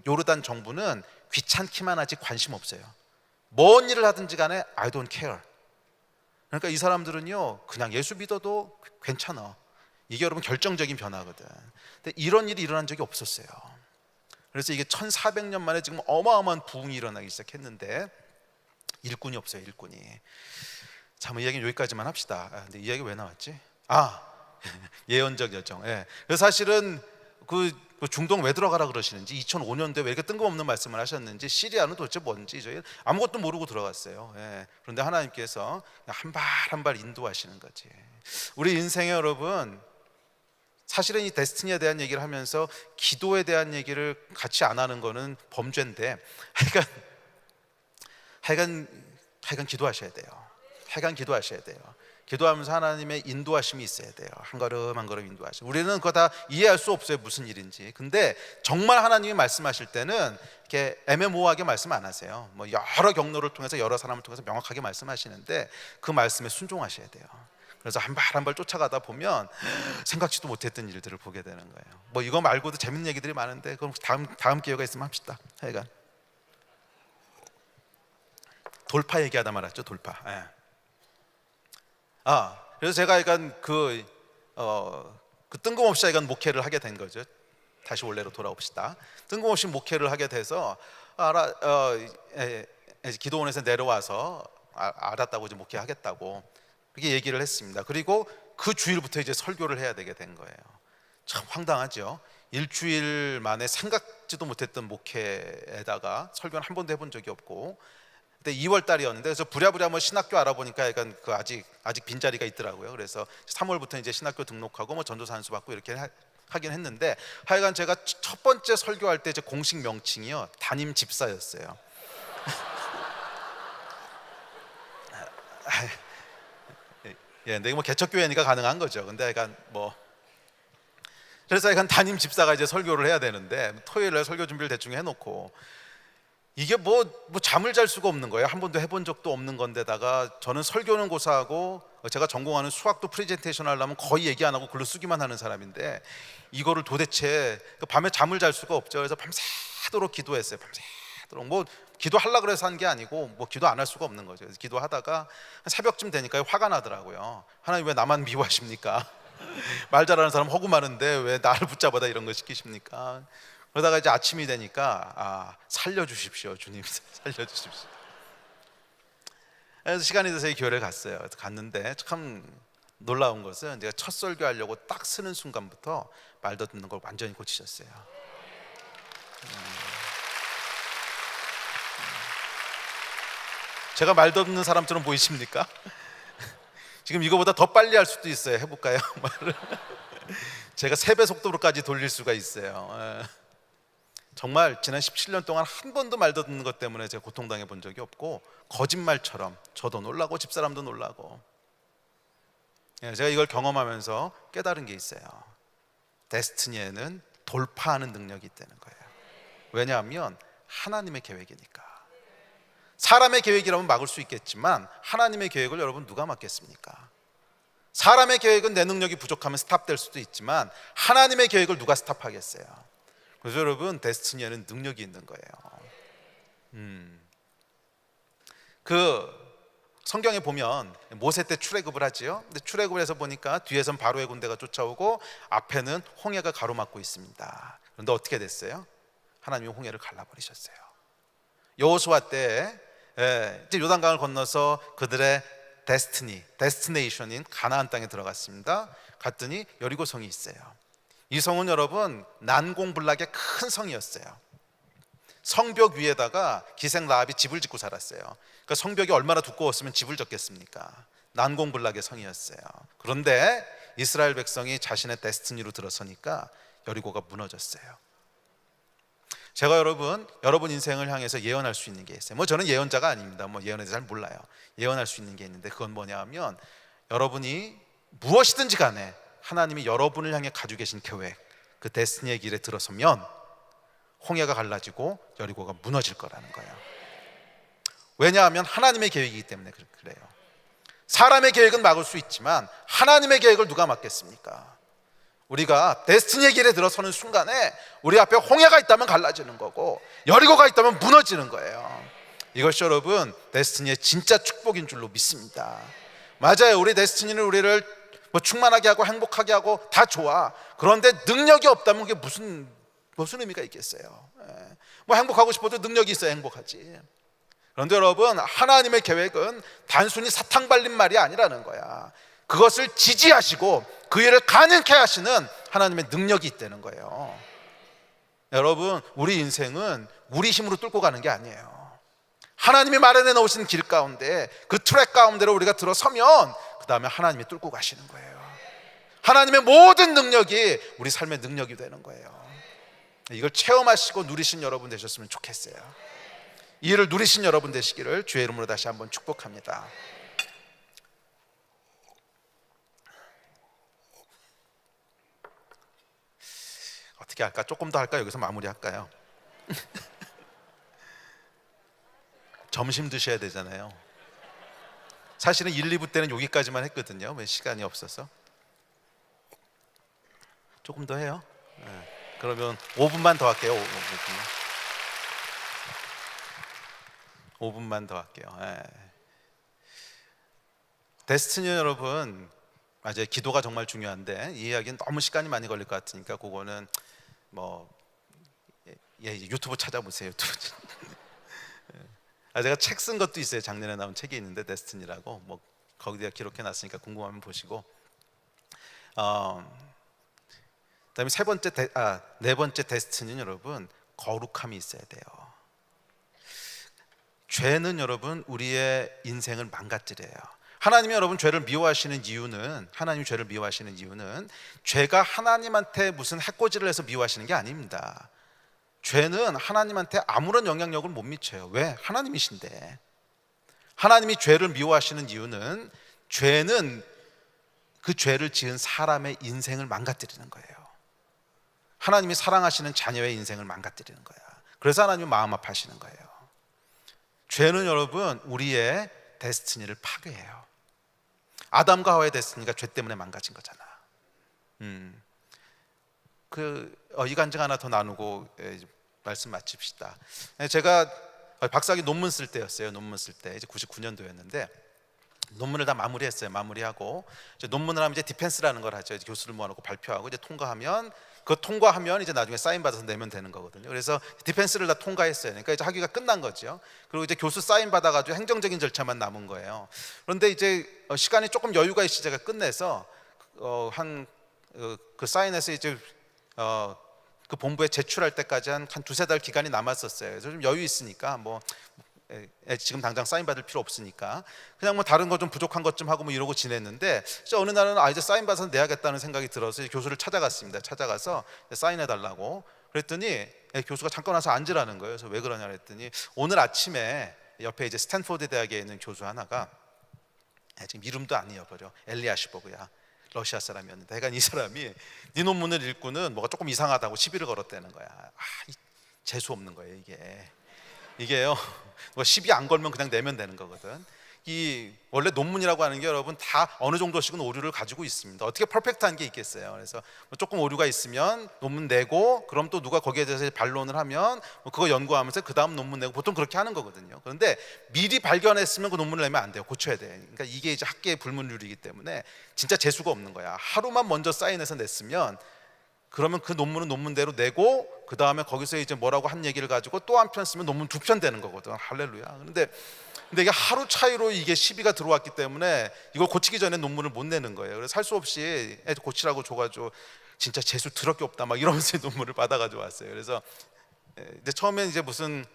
요르단 정부는 귀찮기만 하지 관심 없어요. 뭔 일을 하든지 간에 I don't care. 그러니까 이 사람들은요 그냥 예수 믿어도 괜찮아. 이게 여러분 결정적인 변화거든. 근데 이런 일이 일어난 적이 없었어요. 그래서 이게 1400년 만에 지금 어마어마한 부흥이 일어나기 시작했는데 일꾼이 없어요. 일꾼이. 자, 뭐 이야기는 여기까지만 합시다. 근데 이 이야기 왜 나왔지? 예언적 여정. 그래서 사실은 그 중동 왜 들어가라 그러시는지, 2005년도에 왜 이렇게 뜬금없는 말씀을 하셨는지, 시리아는 도대체 뭔지 저희 아무것도 모르고 들어갔어요. 그런데 하나님께서 한 발 한 발 인도하시는 거지. 우리 인생에 여러분 사실은 이 데스티니에 대한 얘기를 하면서 기도에 대한 얘기를 같이 안 하는 거는 범죄인데 하여간 기도하셔야 돼요. 하여간 기도하셔야 돼요. 기도하면서 하나님의 인도하심이 있어야 돼요. 한 걸음 한 걸음 인도하시고. 우리는 그거 다 이해할 수 없어요. 무슨 일인지. 근데 정말 하나님이 말씀하실 때는 이렇게 애매모호하게 말씀 안 하세요. 뭐 여러 경로를 통해서 여러 사람을 통해서 명확하게 말씀하시는데 그 말씀에 순종하셔야 돼요. 그래서 한 발 한 발 쫓아가다 보면 생각지도 못했던 일들을 보게 되는 거예요. 뭐 이거 말고도 재밌는 얘기들이 많은데 그럼 다음 기회가 있으면 합시다. 하여간 돌파 얘기하다 말았죠. 돌파. 그래서 제가 약간 그 뜬금없이 약간 목회를 하게 된 거죠. 다시 원래로 돌아옵시다. 뜬금없이 목회를 하게 돼서 기도원에서 내려와서 알았다고 이제 목회하겠다고 그렇게 얘기를 했습니다. 그리고 그 주일부터 이제 설교를 해야 되게 된 거예요. 참 황당하죠. 일주일 만에 생각지도 못했던 목회에다가 설교는 한 번도 해본 적이 없고, 그때 2월 달이었는데 그래서 부랴부랴 뭐 신학교 알아보니까 약간 그 아직 빈자리가 있더라고요. 그래서 3월부터 이제 신학교 등록하고 뭐 전도사 안수 받고 이렇게 하긴 했는데, 하여간 제가 첫 번째 설교할 때 제 공식 명칭이요 담임 집사였어요. 근데 뭐 개척교회니까 가능한 거죠. 근데 약간 뭐 그래서 약간 담임 집사가 이제 설교를 해야 되는데 토요일에 설교 준비를 대충 해놓고 이게 뭐 잠을 잘 수가 없는 거예요. 한 번도 해본 적도 없는 건데다가 저는 설교는 고사하고 제가 전공하는 수학도 프레젠테이션 하려면 거의 얘기 안 하고 글로 쓰기만 하는 사람인데 이거를 도대체 밤에 잠을 잘 수가 없죠. 그래서 밤새도록 기도했어요. 하더라고. 뭐 기도하려고 그래서 한 게 아니고 뭐 기도 안 할 수가 없는 거죠. 그래서 기도하다가 새벽쯤 되니까 화가 나더라고요. 하나님 왜 나만 미워하십니까? 말 잘하는 사람 허구 많은데 왜 나를 붙잡아다 이런 거 시키십니까? 그러다가 이제 아침이 되니까 살려주십시오 주님, 살려주십시오. 그래서 시간이 돼서 이 교회를 갔어요. 그래서 갔는데 참 놀라운 것은 제가 첫 설교하려고 딱 서는 순간부터 말도 듣는 걸 완전히 고치셨어요. 제가 말도 듣는 사람처럼 보이십니까? 지금 이거보다 더 빨리 할 수도 있어요. 해볼까요? 말을. 제가 3배 속도로까지 돌릴 수가 있어요. 정말 지난 17년 동안 한 번도 말도 듣는 것 때문에 제가 고통당해 본 적이 없고, 거짓말처럼 저도 놀라고 집사람도 놀라고. 제가 이걸 경험하면서 깨달은 게 있어요. 데스티니에는 돌파하는 능력이 있다는 거예요. 왜냐하면 하나님의 계획이니까. 사람의 계획이라면 막을 수 있겠지만 하나님의 계획을 여러분 누가 막겠습니까? 사람의 계획은 내 능력이 부족하면 스탑될 수도 있지만 하나님의 계획을 누가 스탑하겠어요? 그래서 여러분 데스티니에는 능력이 있는 거예요. 그 성경에 보면 모세 때 출애굽을 하지요. 근데 출애굽을 해서 보니까 뒤에선 바로의 군대가 쫓아오고 앞에는 홍해가 가로막고 있습니다. 그런데 어떻게 됐어요? 하나님이 홍해를 갈라버리셨어요. 여호수아 때 이제 요단강을 건너서 그들의 데스티네이션인 가나안 땅에 들어갔습니다. 갔더니 여리고성이 있어요. 이 성은 여러분 난공불락의 큰 성이었어요. 성벽 위에다가 기생 라합이 집을 짓고 살았어요. 그러니까 성벽이 얼마나 두꺼웠으면 집을 졌겠습니까? 난공불락의 성이었어요. 그런데 이스라엘 백성이 자신의 데스티니로 들어서니까 여리고가 무너졌어요. 제가 여러분 인생을 향해서 예언할 수 있는 게 있어요. 뭐 저는 예언자가 아닙니다. 뭐 예언에 대해서 잘 몰라요. 예언할 수 있는 게 있는데 그건 뭐냐 하면 여러분이 무엇이든지 간에 하나님이 여러분을 향해 가지고 계신 계획, 그 데스티니의 길에 들어서면 홍해가 갈라지고 여리고가 무너질 거라는 거예요. 왜냐하면 하나님의 계획이기 때문에 그래요. 사람의 계획은 막을 수 있지만 하나님의 계획을 누가 막겠습니까? 우리가 데스티니의 길에 들어서는 순간에 우리 앞에 홍해가 있다면 갈라지는 거고 여리고가 있다면 무너지는 거예요. 이것이 여러분 데스티니의 진짜 축복인 줄로 믿습니다. 맞아요. 우리 데스티니는 우리를 뭐 충만하게 하고 행복하게 하고 다 좋아. 그런데 능력이 없다면 그게 무슨 의미가 있겠어요? 뭐 행복하고 싶어도 능력이 있어야 행복하지. 그런데 여러분 하나님의 계획은 단순히 사탕 발린 말이 아니라는 거야. 그것을 지지하시고 그 일을 가능케 하시는 하나님의 능력이 있다는 거예요. 여러분 우리 인생은 우리 힘으로 뚫고 가는 게 아니에요. 하나님이 마련해 놓으신 길 가운데 그 트랙 가운데로 우리가 들어서면 그 다음에 하나님이 뚫고 가시는 거예요. 하나님의 모든 능력이 우리 삶의 능력이 되는 거예요. 이걸 체험하시고 누리신 여러분 되셨으면 좋겠어요. 이 일을 누리신 여러분 되시기를 주의 이름으로 다시 한번 축복합니다. 어떻게 할까? 조금 더 할까요? 여기서 마무리할까요? 점심 드셔야 되잖아요. 사실은 1, 2부 때는 여기까지만 했거든요. 왜 시간이 없어서. 조금 더 해요. 네. 그러면 5분만 더 할게요. 5분만 더 할게요. 네. 데스티니 여러분, 맞아요. 기도가 정말 중요한데 이 이야기는 너무 시간이 많이 걸릴 것 같으니까 그거는 뭐 유튜브 찾아보세요. 유튜브. 제가 책 쓴 것도 있어요. 작년에 나온 책이 있는데 데스티니라고 뭐 거기다 기록해 놨으니까 궁금하면 보시고. 그다음에 네 번째 데스티니는 여러분 거룩함이 있어야 돼요. 죄는 여러분 우리의 인생을 망가뜨려요. 하나님이 여러분 죄를 미워하시는 이유는 죄가 하나님한테 무슨 해코지를 해서 미워하시는 게 아닙니다. 죄는 하나님한테 아무런 영향력을 못 미쳐요. 왜? 하나님이신데. 하나님이 죄를 미워하시는 이유는 죄는 그 죄를 지은 사람의 인생을 망가뜨리는 거예요. 하나님이 사랑하시는 자녀의 인생을 망가뜨리는 거야. 그래서 하나님이 마음 아파하시는 거예요. 죄는 여러분 우리의 데스티니를 파괴해요. 아담과 하와의 데스티니가 죄 때문에 망가진 거잖아. 이 간증 하나 더 나누고 말씀 마칩시다. 제가 박사학위 논문 쓸 때였어요. 논문 쓸 때 이제 99년도였는데 논문을 다 마무리했어요. 마무리하고 이제 논문을 하면 이제 디펜스라는 걸 하죠. 이제 교수를 모아놓고 발표하고 이제 통과하면 이제 나중에 사인 받아서 내면 되는 거거든요. 그래서 디펜스를 다 통과했어요. 그러니까 이제 학위가 끝난 거죠. 그리고 이제 교수 사인 받아가지고 행정적인 절차만 남은 거예요. 그런데 이제 시간이 조금 여유가 있이 제가 끝내서 그 사인해서 이제 그 본부에 제출할 때까지 한 두세 달 기간이 남았었어요. 그래서 좀 여유 있으니까 지금 당장 사인 받을 필요 없으니까 그냥 다른 거 좀 부족한 것 좀 하고 이러고 지냈는데 어느 날은 이제 사인 받아서 내야겠다는 생각이 들어서 교수를 찾아갔습니다. 찾아가서 사인해 달라고 그랬더니 교수가 잠깐 와서 앉으라는 거예요. 그래서 왜 그러냐 그랬더니 오늘 아침에 옆에 이제 스탠포드 대학에 있는 교수 하나가 지금 이름도 안 잊어버려. 엘리아시버그야. 러시아 사람이었는데 하여간 이 사람이 네 논문을 읽고는 뭐가 조금 이상하다고 시비를 걸었다는 거야. 재수 없는 거예요 이게요. 뭐 시비 안 걸면 그냥 내면 되는 거거든. 이 원래 논문이라고 하는 게 여러분 다 어느 정도씩은 오류를 가지고 있습니다. 어떻게 퍼펙트한 게 있겠어요. 그래서 조금 오류가 있으면 논문 내고 그럼 또 누가 거기에 대해서 반론을 하면 그거 연구하면서 그 다음 논문 내고 보통 그렇게 하는 거거든요. 그런데 미리 발견했으면 그 논문을 내면 안 돼요. 고쳐야 돼. 그러니까 이게 이제 학계의 불문율이기 때문에 진짜 재수가 없는 거야. 하루만 먼저 사인해서 냈으면 그러면 그 논문은 논문대로 내고 그 다음에 거기서 이제 뭐라고 한 얘기를 가지고 또 한 편 쓰면 논문 2편 되는 거거든. 할렐루야. 그런데 이게 하루 차이로 이게 시비가 들어왔기 때문에 이걸 고치기 전에 논문을 못 내는 거예요. 그래서 할 수 없이 고치라고 줘가지고 진짜 재수 더럽게 없다 막 이러면서 논문을 받아가지고 왔어요. 그래서 이제 처음엔 이제 무슨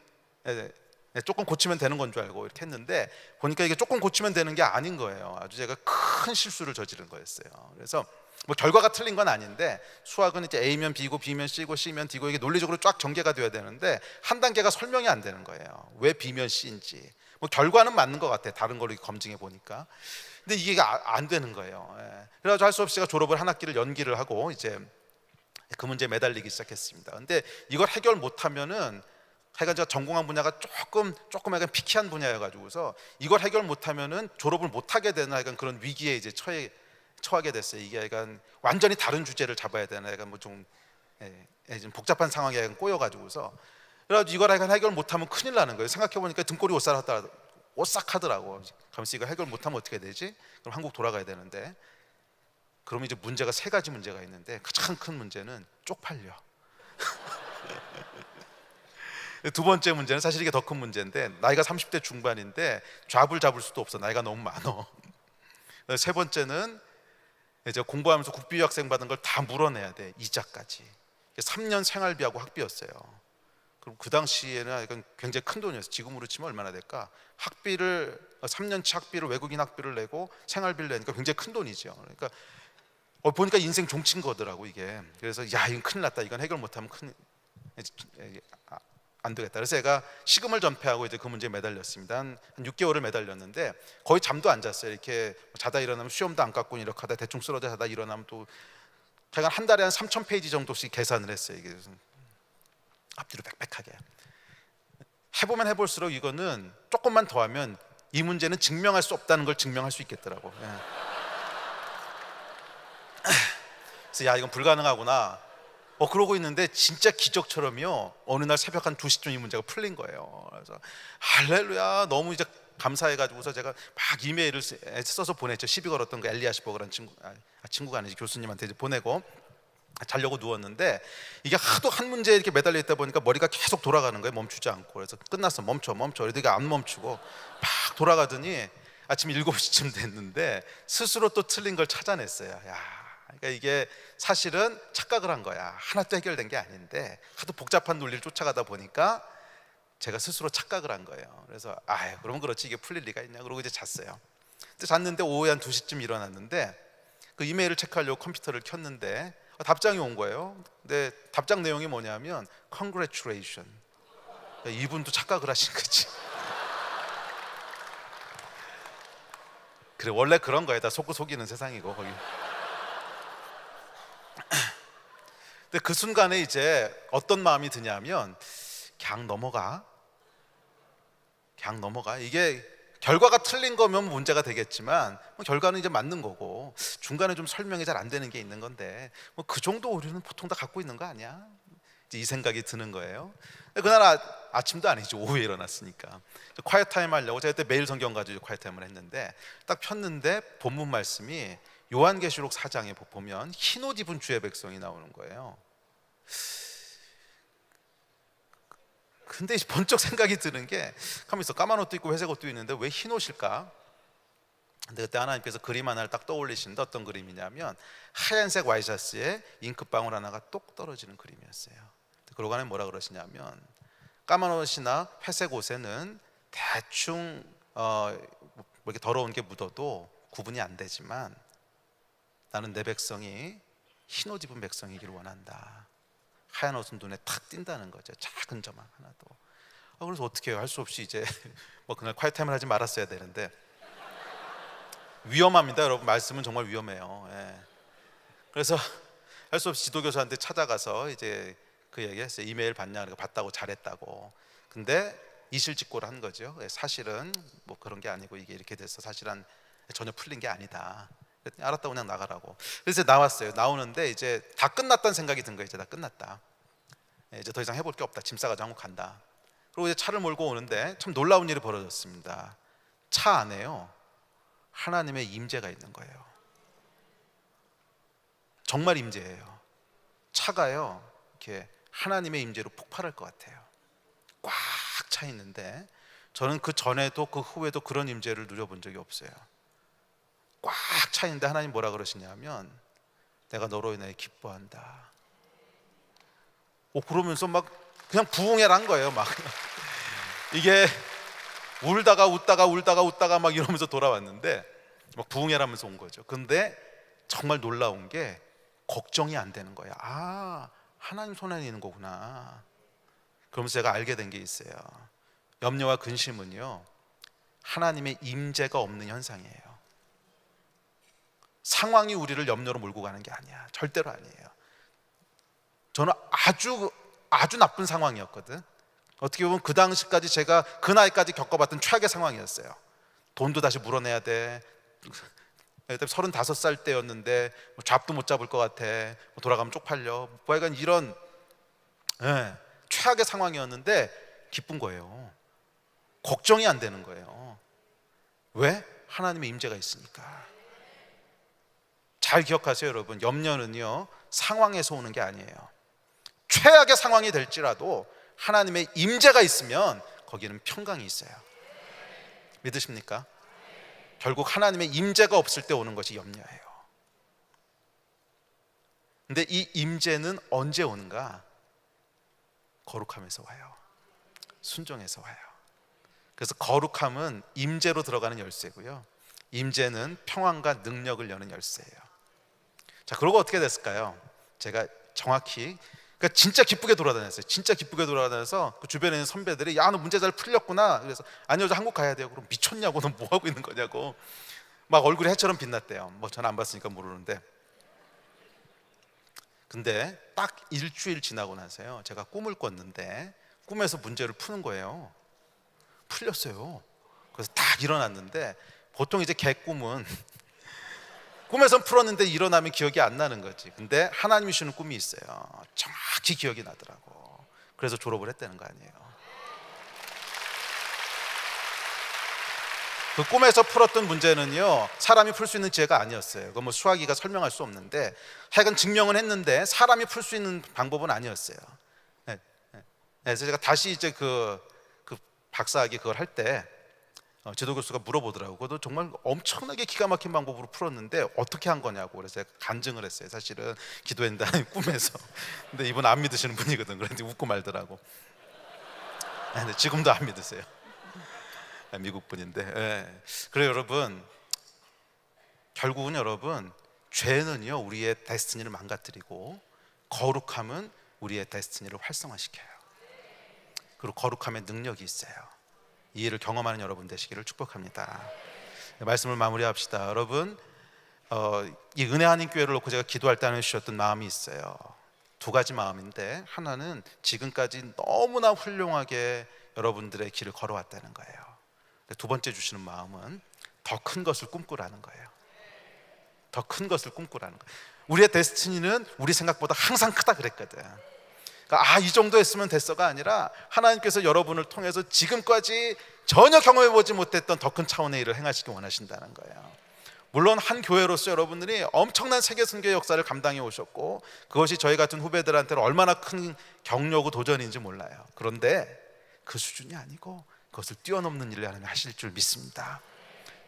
조금 고치면 되는 건 줄 알고 이렇게 했는데 보니까 이게 조금 고치면 되는 게 아닌 거예요. 아주 제가 큰 실수를 저지른 거였어요. 그래서 결과가 틀린 건 아닌데 수학은 이제 A면 B고 B면 C고 C면 D고 이게 논리적으로 쫙 전개가 돼야 되는데 한 단계가 설명이 안 되는 거예요. 왜 B면 C인지. 결과는 맞는 것 같아. 다른 걸로 검증해 보니까. 근데 이게 안 되는 거예요. 그래가지고 할 수 없이 제가 졸업을 한 학기를 연기를 하고 이제 그 문제에 매달리기 시작했습니다. 근데 이걸 해결 못하면은 하여간 제가 전공한 분야가 조금 약간 피키한 분야여가지고서 이걸 해결 못하면은 졸업을 못하게 되는 하여간 그런 위기에 이제 처하게 됐어요. 이게 약간 완전히 다른 주제를 잡아야 되는 약간 좀 복잡한 상황에 약간 꼬여가지고서 그래가지고 이걸 약간 해결 못하면 큰일 나는 거예요. 생각해보니까 등골이 오싹하더라고. 가면서 이거 해결 못하면 어떻게 되지? 그럼 한국 돌아가야 되는데 그러면 이제 문제가 3가지 문제가 있는데 가장 큰 문제는 쪽팔려. 두 번째 문제는 사실 이게 더 큰 문제인데 나이가 30대 중반인데 잡을 잡을 수도 없어. 나이가 너무 많어. 세 번째는 이제 공부하면서 국비 유학생 받은 걸 다 물어내야 돼. 이자까지. 3년 생활비하고 학비였어요. 그럼 그 당시에는 약간 굉장히 큰 돈이었어요. 지금으로 치면 얼마나 될까? 학비를 3년치 학비를 외국인 학비를 내고 생활비를 내니까 굉장히 큰 돈이죠. 그러니까 보니까 인생 종친 거더라고 이게. 그래서 야 이건 큰일 났다. 이건 해결 못하면 안 되겠다. 그래서 제가 식음을 전폐하고 이제 그 문제에 매달렸습니다. 한 6개월을 매달렸는데 거의 잠도 안 잤어요. 이렇게 자다 일어나면 수염도 안 깎고 이렇게 하다 대충 쓰러져 자다 일어나면 또 제가 한 달에 한 3,000페이지 정도씩 계산을 했어요. 이게 앞뒤로 빽빽하게. 해보면 해볼수록 이거는 조금만 더 하면 이 문제는 증명할 수 없다는 걸 증명할 수 있겠더라고. 그래서 야 이건 불가능하구나. 그러고 있는데 진짜 기적처럼요 어느 날 새벽 한 2시쯤 이 문제가 풀린 거예요. 그래서 할렐루야 너무 이제 감사해가지고서 제가 막 이메일을 써서 보냈죠. 시비 걸었던 그 엘리아시버그라는 친구가 아니지 교수님한테 이제 보내고 자려고 누웠는데 이게 하도 한 문제에 이렇게 매달려 있다 보니까 머리가 계속 돌아가는 거예요. 멈추지 않고. 그래서 끝났어. 멈춰 그래도 이게 안 멈추고 막 돌아가더니 아침 7시쯤 됐는데 스스로 또 틀린 걸 찾아냈어요. 야, 그러니까 이게 사실은 착각을 한 거야. 하나도 해결된 게 아닌데 하도 복잡한 논리를 쫓아가다 보니까 제가 스스로 착각을 한 거예요. 그래서 그럼 그렇지 이게 풀릴 리가 있냐 그러고 이제 잤어요. 근데 잤는데 오후에 한 2시쯤 일어났는데 그 이메일을 체크하려고 컴퓨터를 켰는데 답장이 온 거예요. 근데 답장 내용이 뭐냐면 Congratulation. 이분도 착각을 하신 거지. 그래 원래 그런 거야. 다 속이는 세상이고 거기. 근데 그 순간에 이제 어떤 마음이 드냐면 그냥 넘어가. 이게 결과가 틀린 거면 문제가 되겠지만 결과는 이제 맞는 거고 중간에 좀 설명이 잘 안 되는 게 있는 건데 그 정도 오류는 보통 다 갖고 있는 거 아니야? 이제 이 생각이 드는 거예요. 그날 아침도 아니죠. 오후에 일어났으니까 콰이어 타임 하려고 제가 그때 매일 성경 가지고 콰이어 타임을 했는데 딱 폈는데 본문 말씀이 요한계시록 4장에 보면 흰옷 입은 주의 백성이 나오는 거예요. 근데 번쩍 생각이 드는 게 가만 있어, 까만 옷도 있고 회색 옷도 있는데 왜 흰 옷일까? 근데 그때 하나님께서 그림 하나를 딱 떠올리시는데 어떤 그림이냐면 하얀색 와이셔츠에 잉크방울 하나가 똑 떨어지는 그림이었어요. 그러고 안에 뭐라 그러시냐면 까만 옷이나 회색 옷에는 대충 이렇게 더러운 게 묻어도 구분이 안 되지만 나는 내 백성이 흰 옷 입은 백성이기를 원한다. 하얀 옷은 눈에 탁 띈다는 거죠. 작은 점 하나도. 그래서 어떻게 해요? 할 수 없이 이제 뭐 그날 콰이어 타임을 하지 말았어야 되는데 위험합니다, 여러분. 말씀은 정말 위험해요. 예. 그래서 할 수 없이 지도교사한테 찾아가서 이제 그 얘기했어요. 이메일 봤냐? 그러니까 봤다고, 잘했다고. 근데 이실직고를 한 거죠. 사실은 뭐 그런 게 아니고 이게 이렇게 돼서 사실은 전혀 풀린 게 아니다. 그랬더니 알았다고 그냥 나가라고. 그래서 나왔어요. 나오는데 이제 다 끝났다는 생각이 든 거예요. 이제 다 끝났다. 이제 더 이상 해볼 게 없다. 짐 싸가지고 한국 간다. 그리고 이제 차를 몰고 오는데 참 놀라운 일이 벌어졌습니다. 차 안에요, 하나님의 임재가 있는 거예요. 정말 임재예요. 차가요, 이렇게 하나님의 임재로 폭발할 것 같아요. 꽉 차 있는데 저는 그 전에도 그 후에도 그런 임재를 누려본 적이 없어요. 꽉 차 있는데 하나님 뭐라 그러시냐면 내가 너로 인해 기뻐한다. 그러면서 막 그냥 부흥회란 거예요. 막 이게 울다가 웃다가 막 이러면서 돌아왔는데 막 부흥회라면서 온 거죠. 근데 정말 놀라운 게 걱정이 안 되는 거예요. 하나님 손 안에 있는 거구나. 그러면서 제가 알게 된 게 있어요. 염려와 근심은요, 하나님의 임재가 없는 현상이에요. 상황이 우리를 염려로 몰고 가는 게 아니야. 절대로 아니에요. 저는 아주 나쁜 상황이었거든. 어떻게 보면 그 당시까지 제가 그 나이까지 겪어봤던 최악의 상황이었어요. 돈도 다시 물어내야 돼. 35살 때였는데 잡도 못 잡을 것 같아. 돌아가면 쪽팔려. 뭐 약간 이런 최악의 상황이었는데 기쁜 거예요. 걱정이 안 되는 거예요. 왜? 하나님의 임재가 있으니까. 잘 기억하세요, 여러분. 염려는요, 상황에서 오는 게 아니에요. 최악의 상황이 될지라도 하나님의 임재가 있으면 거기는 평강이 있어요. 믿으십니까? 결국 하나님의 임재가 없을 때 오는 것이 염려예요. 근데 이 임재는 언제 오는가? 거룩함에서 와요. 순종에서 와요. 그래서 거룩함은 임재로 들어가는 열쇠고요, 임재는 평안과 능력을 여는 열쇠예요. 자, 그러고 어떻게 됐을까요? 제가 정확히 진짜 기쁘게 돌아다녔어요. 진짜 기쁘게 돌아다녀서 그 주변에 있는 선배들이 야, 너 문제 잘 풀렸구나. 그래서 아니요, 저 한국 가야 돼요. 그럼 미쳤냐고, 너 뭐 하고 있는 거냐고. 막 얼굴이 해처럼 빛났대요. 뭐 저는 안 봤으니까 모르는데. 근데 딱 일주일 지나고 나서요, 제가 꿈을 꿨는데 꿈에서 문제를 푸는 거예요. 풀렸어요. 그래서 딱 일어났는데 보통 이제 개꿈은 꿈에선 풀었는데 일어나면 기억이 안 나는 거지. 근데 하나님이 주는 꿈이 있어요. 정확히 기억이 나더라고. 그래서 졸업을 했다는 거 아니에요. 그 꿈에서 풀었던 문제는요, 사람이 풀 수 있는 지혜가 아니었어요. 그건 뭐 수학이가 설명할 수 없는데 하여간 증명은 했는데 사람이 풀 수 있는 방법은 아니었어요. 그래서 제가 다시 이제 그 박사학위 그걸 할 때 지도 교수가 물어보더라고요. 그것도 정말 엄청나게 기가 막힌 방법으로 풀었는데 어떻게 한 거냐고. 그래서 제가 간증을 했어요. 사실은 기도했는데 꿈에서. 근데 이분 안 믿으시는 분이거든. 그런데 웃고 말더라고. 근데 지금도 안 믿으세요. 미국 분인데. 그래요, 여러분. 결국은 여러분, 죄는요, 우리의 데스티니를 망가뜨리고 거룩함은 우리의 데스티니를 활성화시켜요. 그리고 거룩함의 능력이 있어요. 이 일을 경험하는 여러분 되시기를 축복합니다. 말씀을 마무리합시다. 여러분, 이 은혜 한인 교회를 놓고 제가 기도할 때 주셨던 마음이 있어요. 두 가지 마음인데, 하나는 지금까지 너무나 훌륭하게 여러분들의 길을 걸어왔다는 거예요. 두 번째 주시는 마음은 더 큰 것을 꿈꾸라는 거예요. 더 큰 것을 꿈꾸라는 거예요. 우리의 데스티니는 우리 생각보다 항상 크다 그랬거든. 그러니까 이 정도 했으면 됐어가 아니라 하나님께서 여러분을 통해서 지금까지 전혀 경험해보지 못했던 더 큰 차원의 일을 행하시기 원하신다는 거예요. 물론 한 교회로서 여러분들이 엄청난 세계 선교의 역사를 감당해 오셨고 그것이 저희 같은 후배들한테는 얼마나 큰 격려고 도전인지 몰라요. 그런데 그 수준이 아니고 그것을 뛰어넘는 일을 하나님 하실 줄 믿습니다.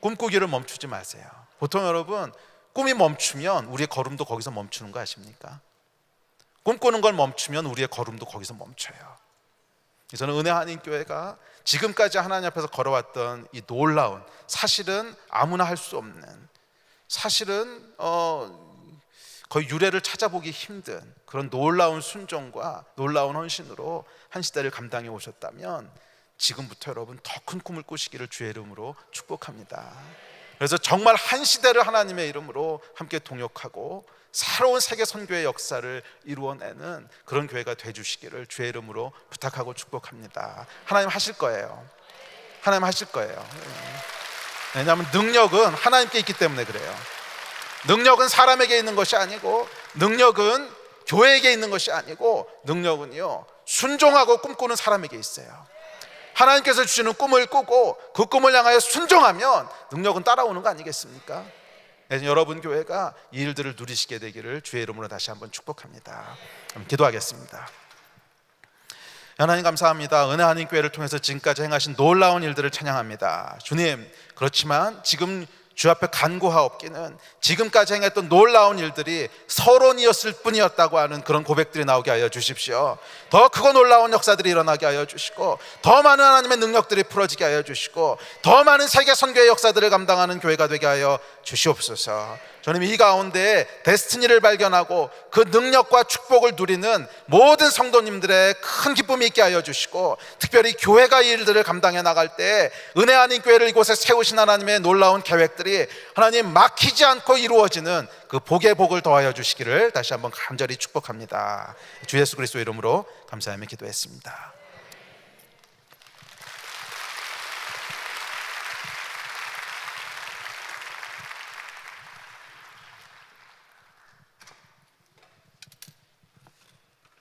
꿈꾸기를 멈추지 마세요. 보통 여러분 꿈이 멈추면 우리의 걸음도 거기서 멈추는 거 아십니까? 꿈꾸는 걸 멈추면 우리의 걸음도 거기서 멈춰요. 저는 은혜 한인교회가 지금까지 하나님 앞에서 걸어왔던 이 놀라운, 사실은 아무나 할 수 없는, 사실은 거의 유래를 찾아보기 힘든 그런 놀라운 순종과 놀라운 헌신으로 한 시대를 감당해 오셨다면 지금부터 여러분 더 큰 꿈을 꾸시기를 주의 이름으로 축복합니다. 그래서 정말 한 시대를 하나님의 이름으로 함께 동역하고 새로운 세계 선교의 역사를 이루어내는 그런 교회가 되주시기를 주의 이름으로 부탁하고 축복합니다. 하나님 하실 거예요. 하나님 하실 거예요. 왜냐하면 능력은 하나님께 있기 때문에 그래요. 능력은 사람에게 있는 것이 아니고, 능력은 교회에게 있는 것이 아니고, 능력은요 순종하고 꿈꾸는 사람에게 있어요. 하나님께서 주시는 꿈을 꾸고 그 꿈을 향하여 순종하면 능력은 따라오는 거 아니겠습니까? 여러분 교회가 이 일들을 누리시게 되기를 주의 이름으로 다시 한번 축복합니다. 기도하겠습니다. 하나님 감사합니다. 은혜 하나님 교회를 통해서 지금까지 행하신 놀라운 일들을 찬양합니다. 주님, 그렇지만 지금 주 앞에 간구하옵기는 지금까지 행했던 놀라운 일들이 서론이었을 뿐이었다고 하는 그런 고백들이 나오게 하여 주십시오. 더 크고 놀라운 역사들이 일어나게 하여 주시고, 더 많은 하나님의 능력들이 풀어지게 하여 주시고, 더 많은 세계 선교의 역사들을 감당하는 교회가 되게 하여 주시옵소서. 주님, 이 가운데 데스티니를 발견하고 그 능력과 축복을 누리는 모든 성도님들의 큰 기쁨이 있게 하여 주시고, 특별히 교회가 이 일들을 감당해 나갈 때 은혜 아닌 교회를 이곳에 세우신 하나님의 놀라운 계획들이 하나님 막히지 않고 이루어지는 그 복의 복을 더하여 주시기를 다시 한번 간절히 축복합니다. 주 예수 그리스도 이름으로 감사하며 기도했습니다.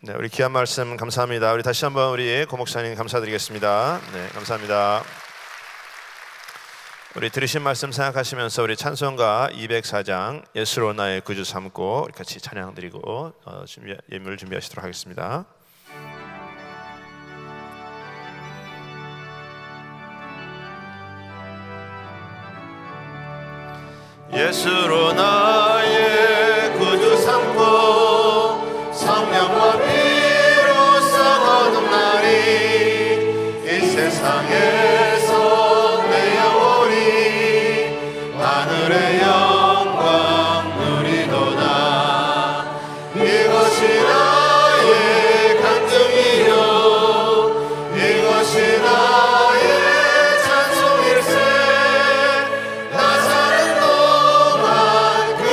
네, 우리 귀한 말씀 감사합니다. 우리 다시 한번 우리 고 목사님 감사드리겠습니다. 네, 감사합니다. 우리 들으신 말씀 생각하시면서 우리 찬송가 204장 예수로 나의 구주 삼고 같이 찬양 드리고 예물을 준비하시도록 하겠습니다. 예수로 나의 구주 삼고 성령과 피로 싸워둔 날이 이 세상에서 내 영혼이 하늘의 영광 누리도다. 이것이 나의 간증이요 이것이 나의 찬송일세. 나 사는 동안 그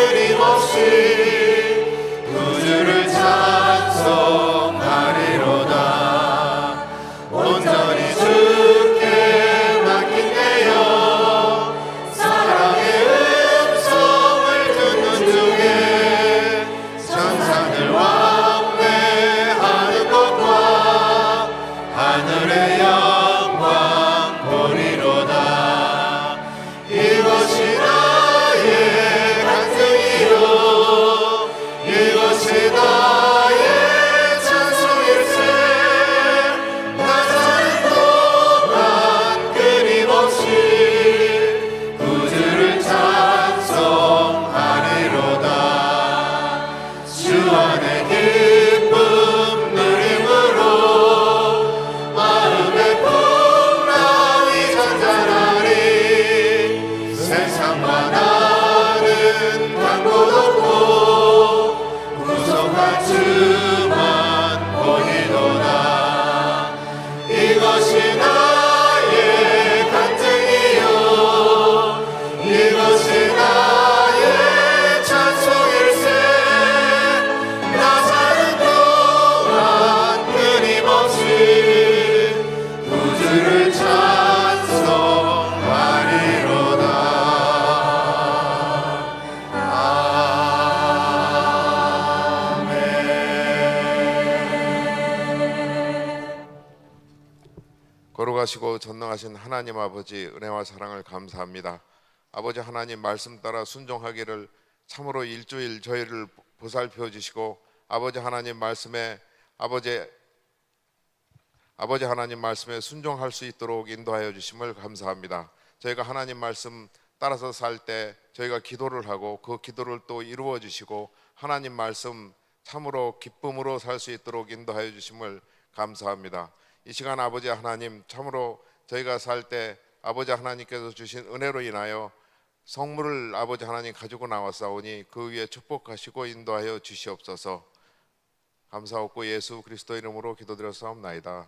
거룩하시고 전능하신 하나님 아버지, 은혜와 사랑을 감사합니다. 아버지 하나님 말씀 따라 순종하기를 참으로 일주일 저희를 보살펴 주시고 아버지 하나님 말씀에 아버지 하나님 말씀에 순종할 수 있도록 인도하여 주심을 감사합니다. 저희가 하나님 말씀 따라서 살 때 저희가 기도를 하고 그 기도를 또 이루어 주시고 하나님 말씀 참으로 기쁨으로 살 수 있도록 인도하여 주심을 감사합니다. 이 시간 아버지 하나님 참으로 저희가 살 때 아버지 하나님께서 주신 은혜로 인하여 성물을 아버지 하나님 가지고 나왔사오니 그 위에 축복하시고 인도하여 주시옵소서. 감사하고 예수 그리스도 이름으로 기도드렸사옵나이다.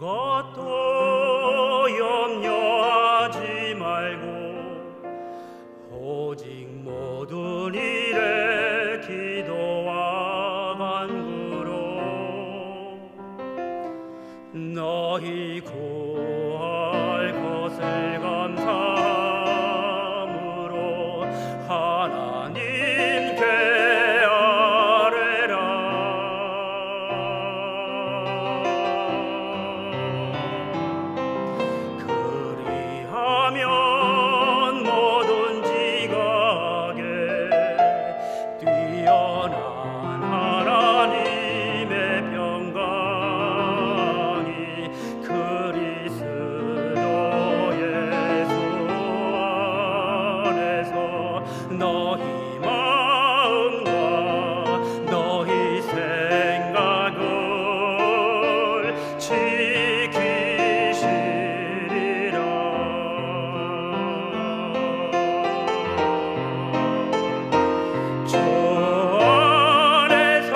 아무것도 염려하지 말고 오직 모든 일에 기도와 간구로 너희 구할 것을 감사함으로 하나님께 아뢰라. 그리하면 뭐든지 가게 뛰어난 하나님의 평강이 그리스도 예수 안에서 너희 마음과 너희 생각을 지키시리라. 주 안에서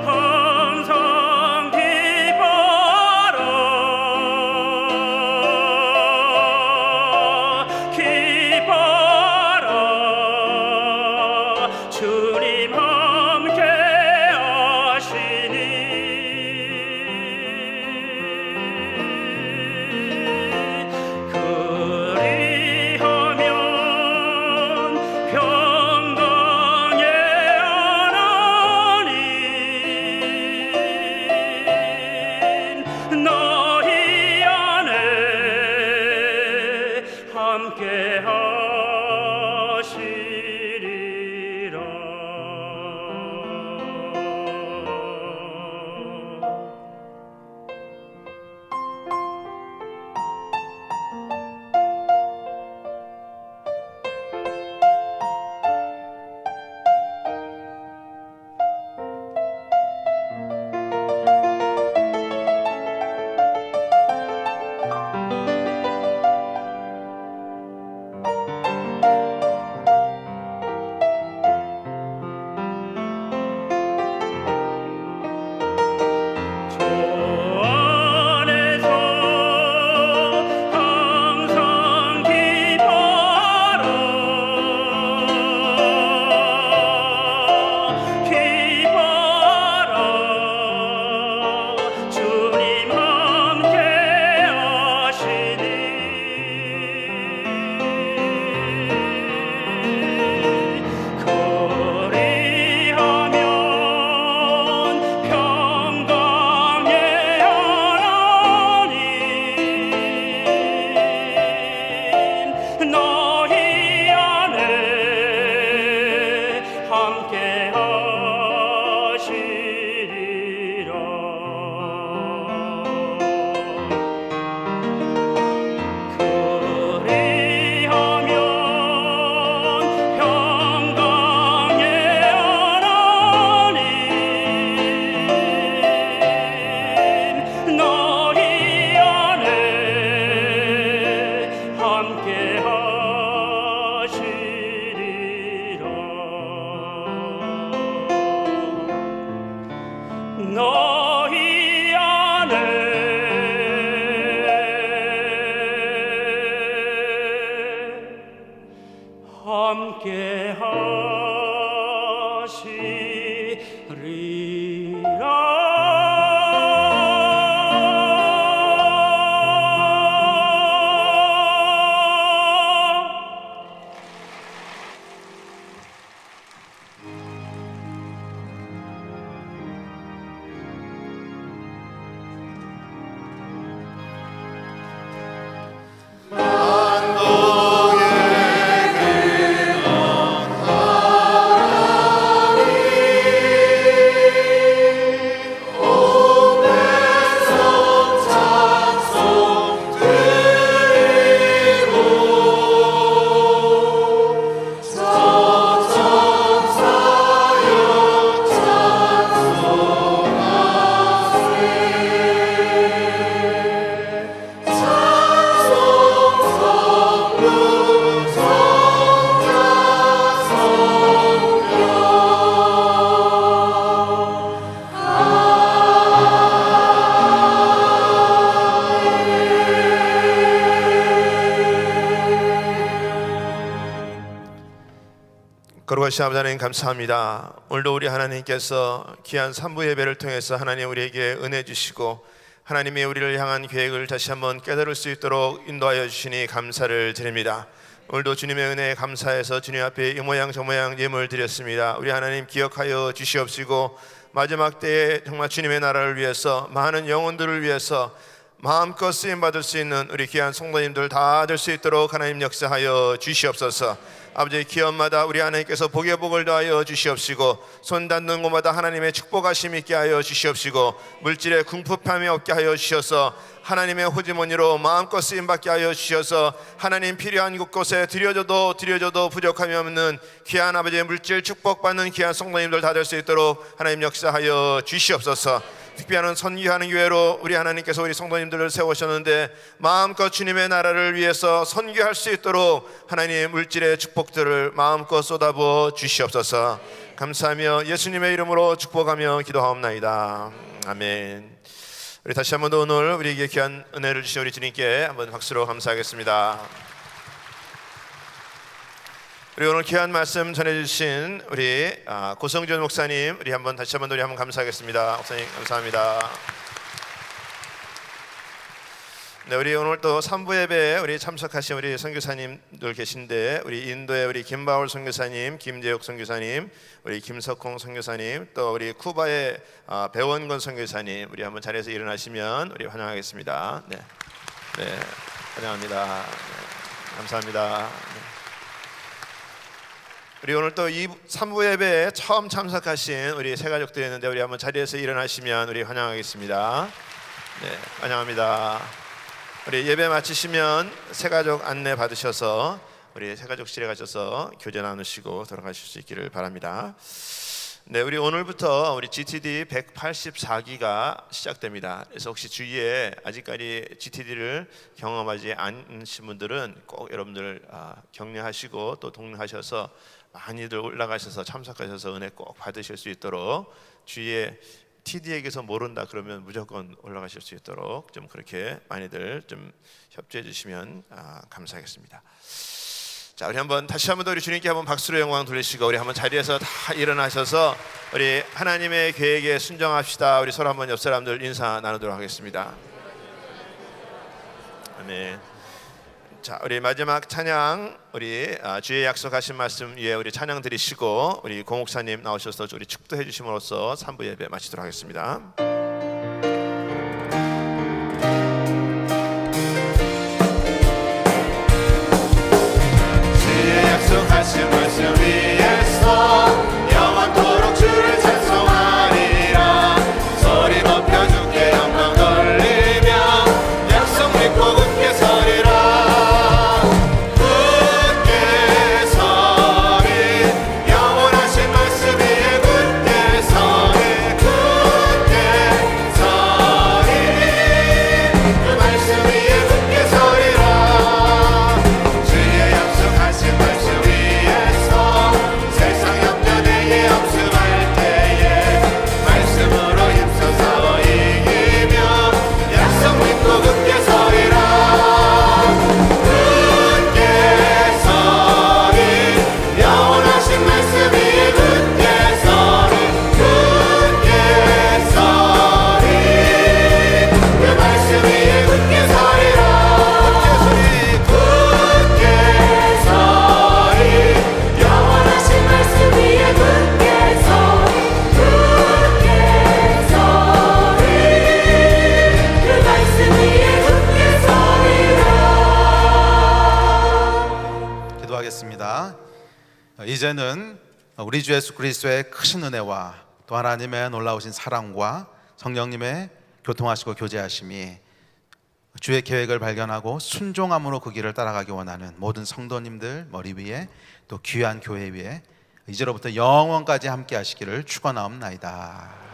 항상 기뻐라. 기뻐라. 주님 함께 하시니 그리하면 평강의 하나님 너희 안에 함께 하시리라. 주 안에서 항상 기뻐라. 기뻐라. 주님 함께 하시니 그리하면 평강의 하나님 너희 안에 함께 하시리라. 거룩하신 아버지 하나님 감사합니다. 오늘도 우리 하나님께서 귀한 산부 예배를 통해서 하나님 우리에게 은혜 주시고 하나님의 우리를 향한 계획을 다시 한번 깨달을 수 있도록 인도하여 주시니 감사를 드립니다. 오늘도 주님의 은혜에 감사해서 주님 앞에 이 모양 저 모양 예물 드렸습니다. 우리 하나님 기억하여 주시옵시고 마지막 때에 정말 주님의 나라를 위해서 많은 영혼들을 위해서 마음껏 쓰임받을 수 있는 우리 귀한 성도님들 다 될 수 있도록 하나님 역사하여 주시옵소서. 아버지 기업마다 우리 하나님께서 복의 복을 더하여 주시옵시고 손 닿는 곳마다 하나님의 축복하심 있게 하여 주시옵시고 물질의 궁핍함이 없게 하여 주셔서 하나님의 호주머니로 마음껏 쓰임받게 하여 주셔서 하나님 필요한 곳곳에 드려줘도 부족함이 없는 귀한 아버지의 물질 축복받는 귀한 성도님들 다 될 수 있도록 하나님 역사하여 주시옵소서. 특별한 선교하는 교회로 우리 하나님께서 우리 성도님들을 세우셨는데 마음껏 주님의 나라를 위해서 선교할 수 있도록 하나님의 물질의 축복들을 마음껏 쏟아부어 주시옵소서. 감사하며 예수님의 이름으로 축복하며 기도하옵나이다. 아멘. 우리 다시 한번 더 오늘 우리에게 귀한 은혜를 주신 우리 주님께 한번 박수로 감사하겠습니다. 우리 오늘 귀한 말씀 전해주신 우리 고성준 목사님, 우리 다시 한번 우리 한번 감사하겠습니다. 목사님 감사합니다. 네, 우리 오늘 또 3부 예배에 우리 참석하신 우리 선교사님들 계신데 우리 인도의 우리 김바울 선교사님, 김재욱 선교사님, 우리 김석홍 선교사님, 또 우리 쿠바의 배원건 선교사님, 우리 한번 자리에서 일어나시면 우리 환영하겠습니다. 네, 환영합니다. 네, 감사합니다. 네. 우리 오늘 또 3부 예배에 처음 참석하신 우리 새 가족들이 있는데 우리 한번 자리에서 일어나시면 우리 환영하겠습니다. 네, 환영합니다. 우리 예배 마치시면 새 가족 안내 받으셔서 우리 새 가족실에 가셔서 교제 나누시고 돌아가실 수 있기를 바랍니다. 네, 우리 오늘부터 우리 GTD 184기가 시작됩니다. 그래서 혹시 주위에 아직까지 GTD를 경험하지 않으신 분들은 꼭 여러분들 격려하시고 또 독려하셔서 많이들 올라가셔서 참석하셔서 은혜 꼭 받으실 수 있도록 주위에 TD에게서 모른다 그러면 무조건 올라가실 수 있도록 좀 그렇게 많이들 좀 협조해 주시면 감사하겠습니다. 자, 우리 다시 한번 더 우리 주님께 한번 박수로 영광 돌리시고 우리 한번 자리에서 다 일어나셔서 우리 하나님의 계획에 순종합시다. 우리 서로 한번 옆 사람들 인사 나누도록 하겠습니다. 아멘. 자, 우리 마지막 찬양 우리 주의 약속하신 말씀 위에 우리 찬양 드리시고 우리 고 목사님 나오셔서 우리 축도해 주심으로써 3부 예배 마치도록 하겠습니다. 주의 약속하신 말씀 위에서 영원토록 주를 찬송하리라. 소리 높여 주께 영광 돌리며 약속 믿고 굳게 서리라. 이제는 우리 주 예수 그리스도의 크신 은혜와 또 하나님의 놀라우신 사랑과 성령님의 교통하시고 교제하심이 주의 계획을 발견하고 순종함으로 그 길을 따라가기 원하는 모든 성도님들 머리 위에 또 귀한 교회 위에 이제로부터 영원까지 함께 하시기를 축원하옵나이다.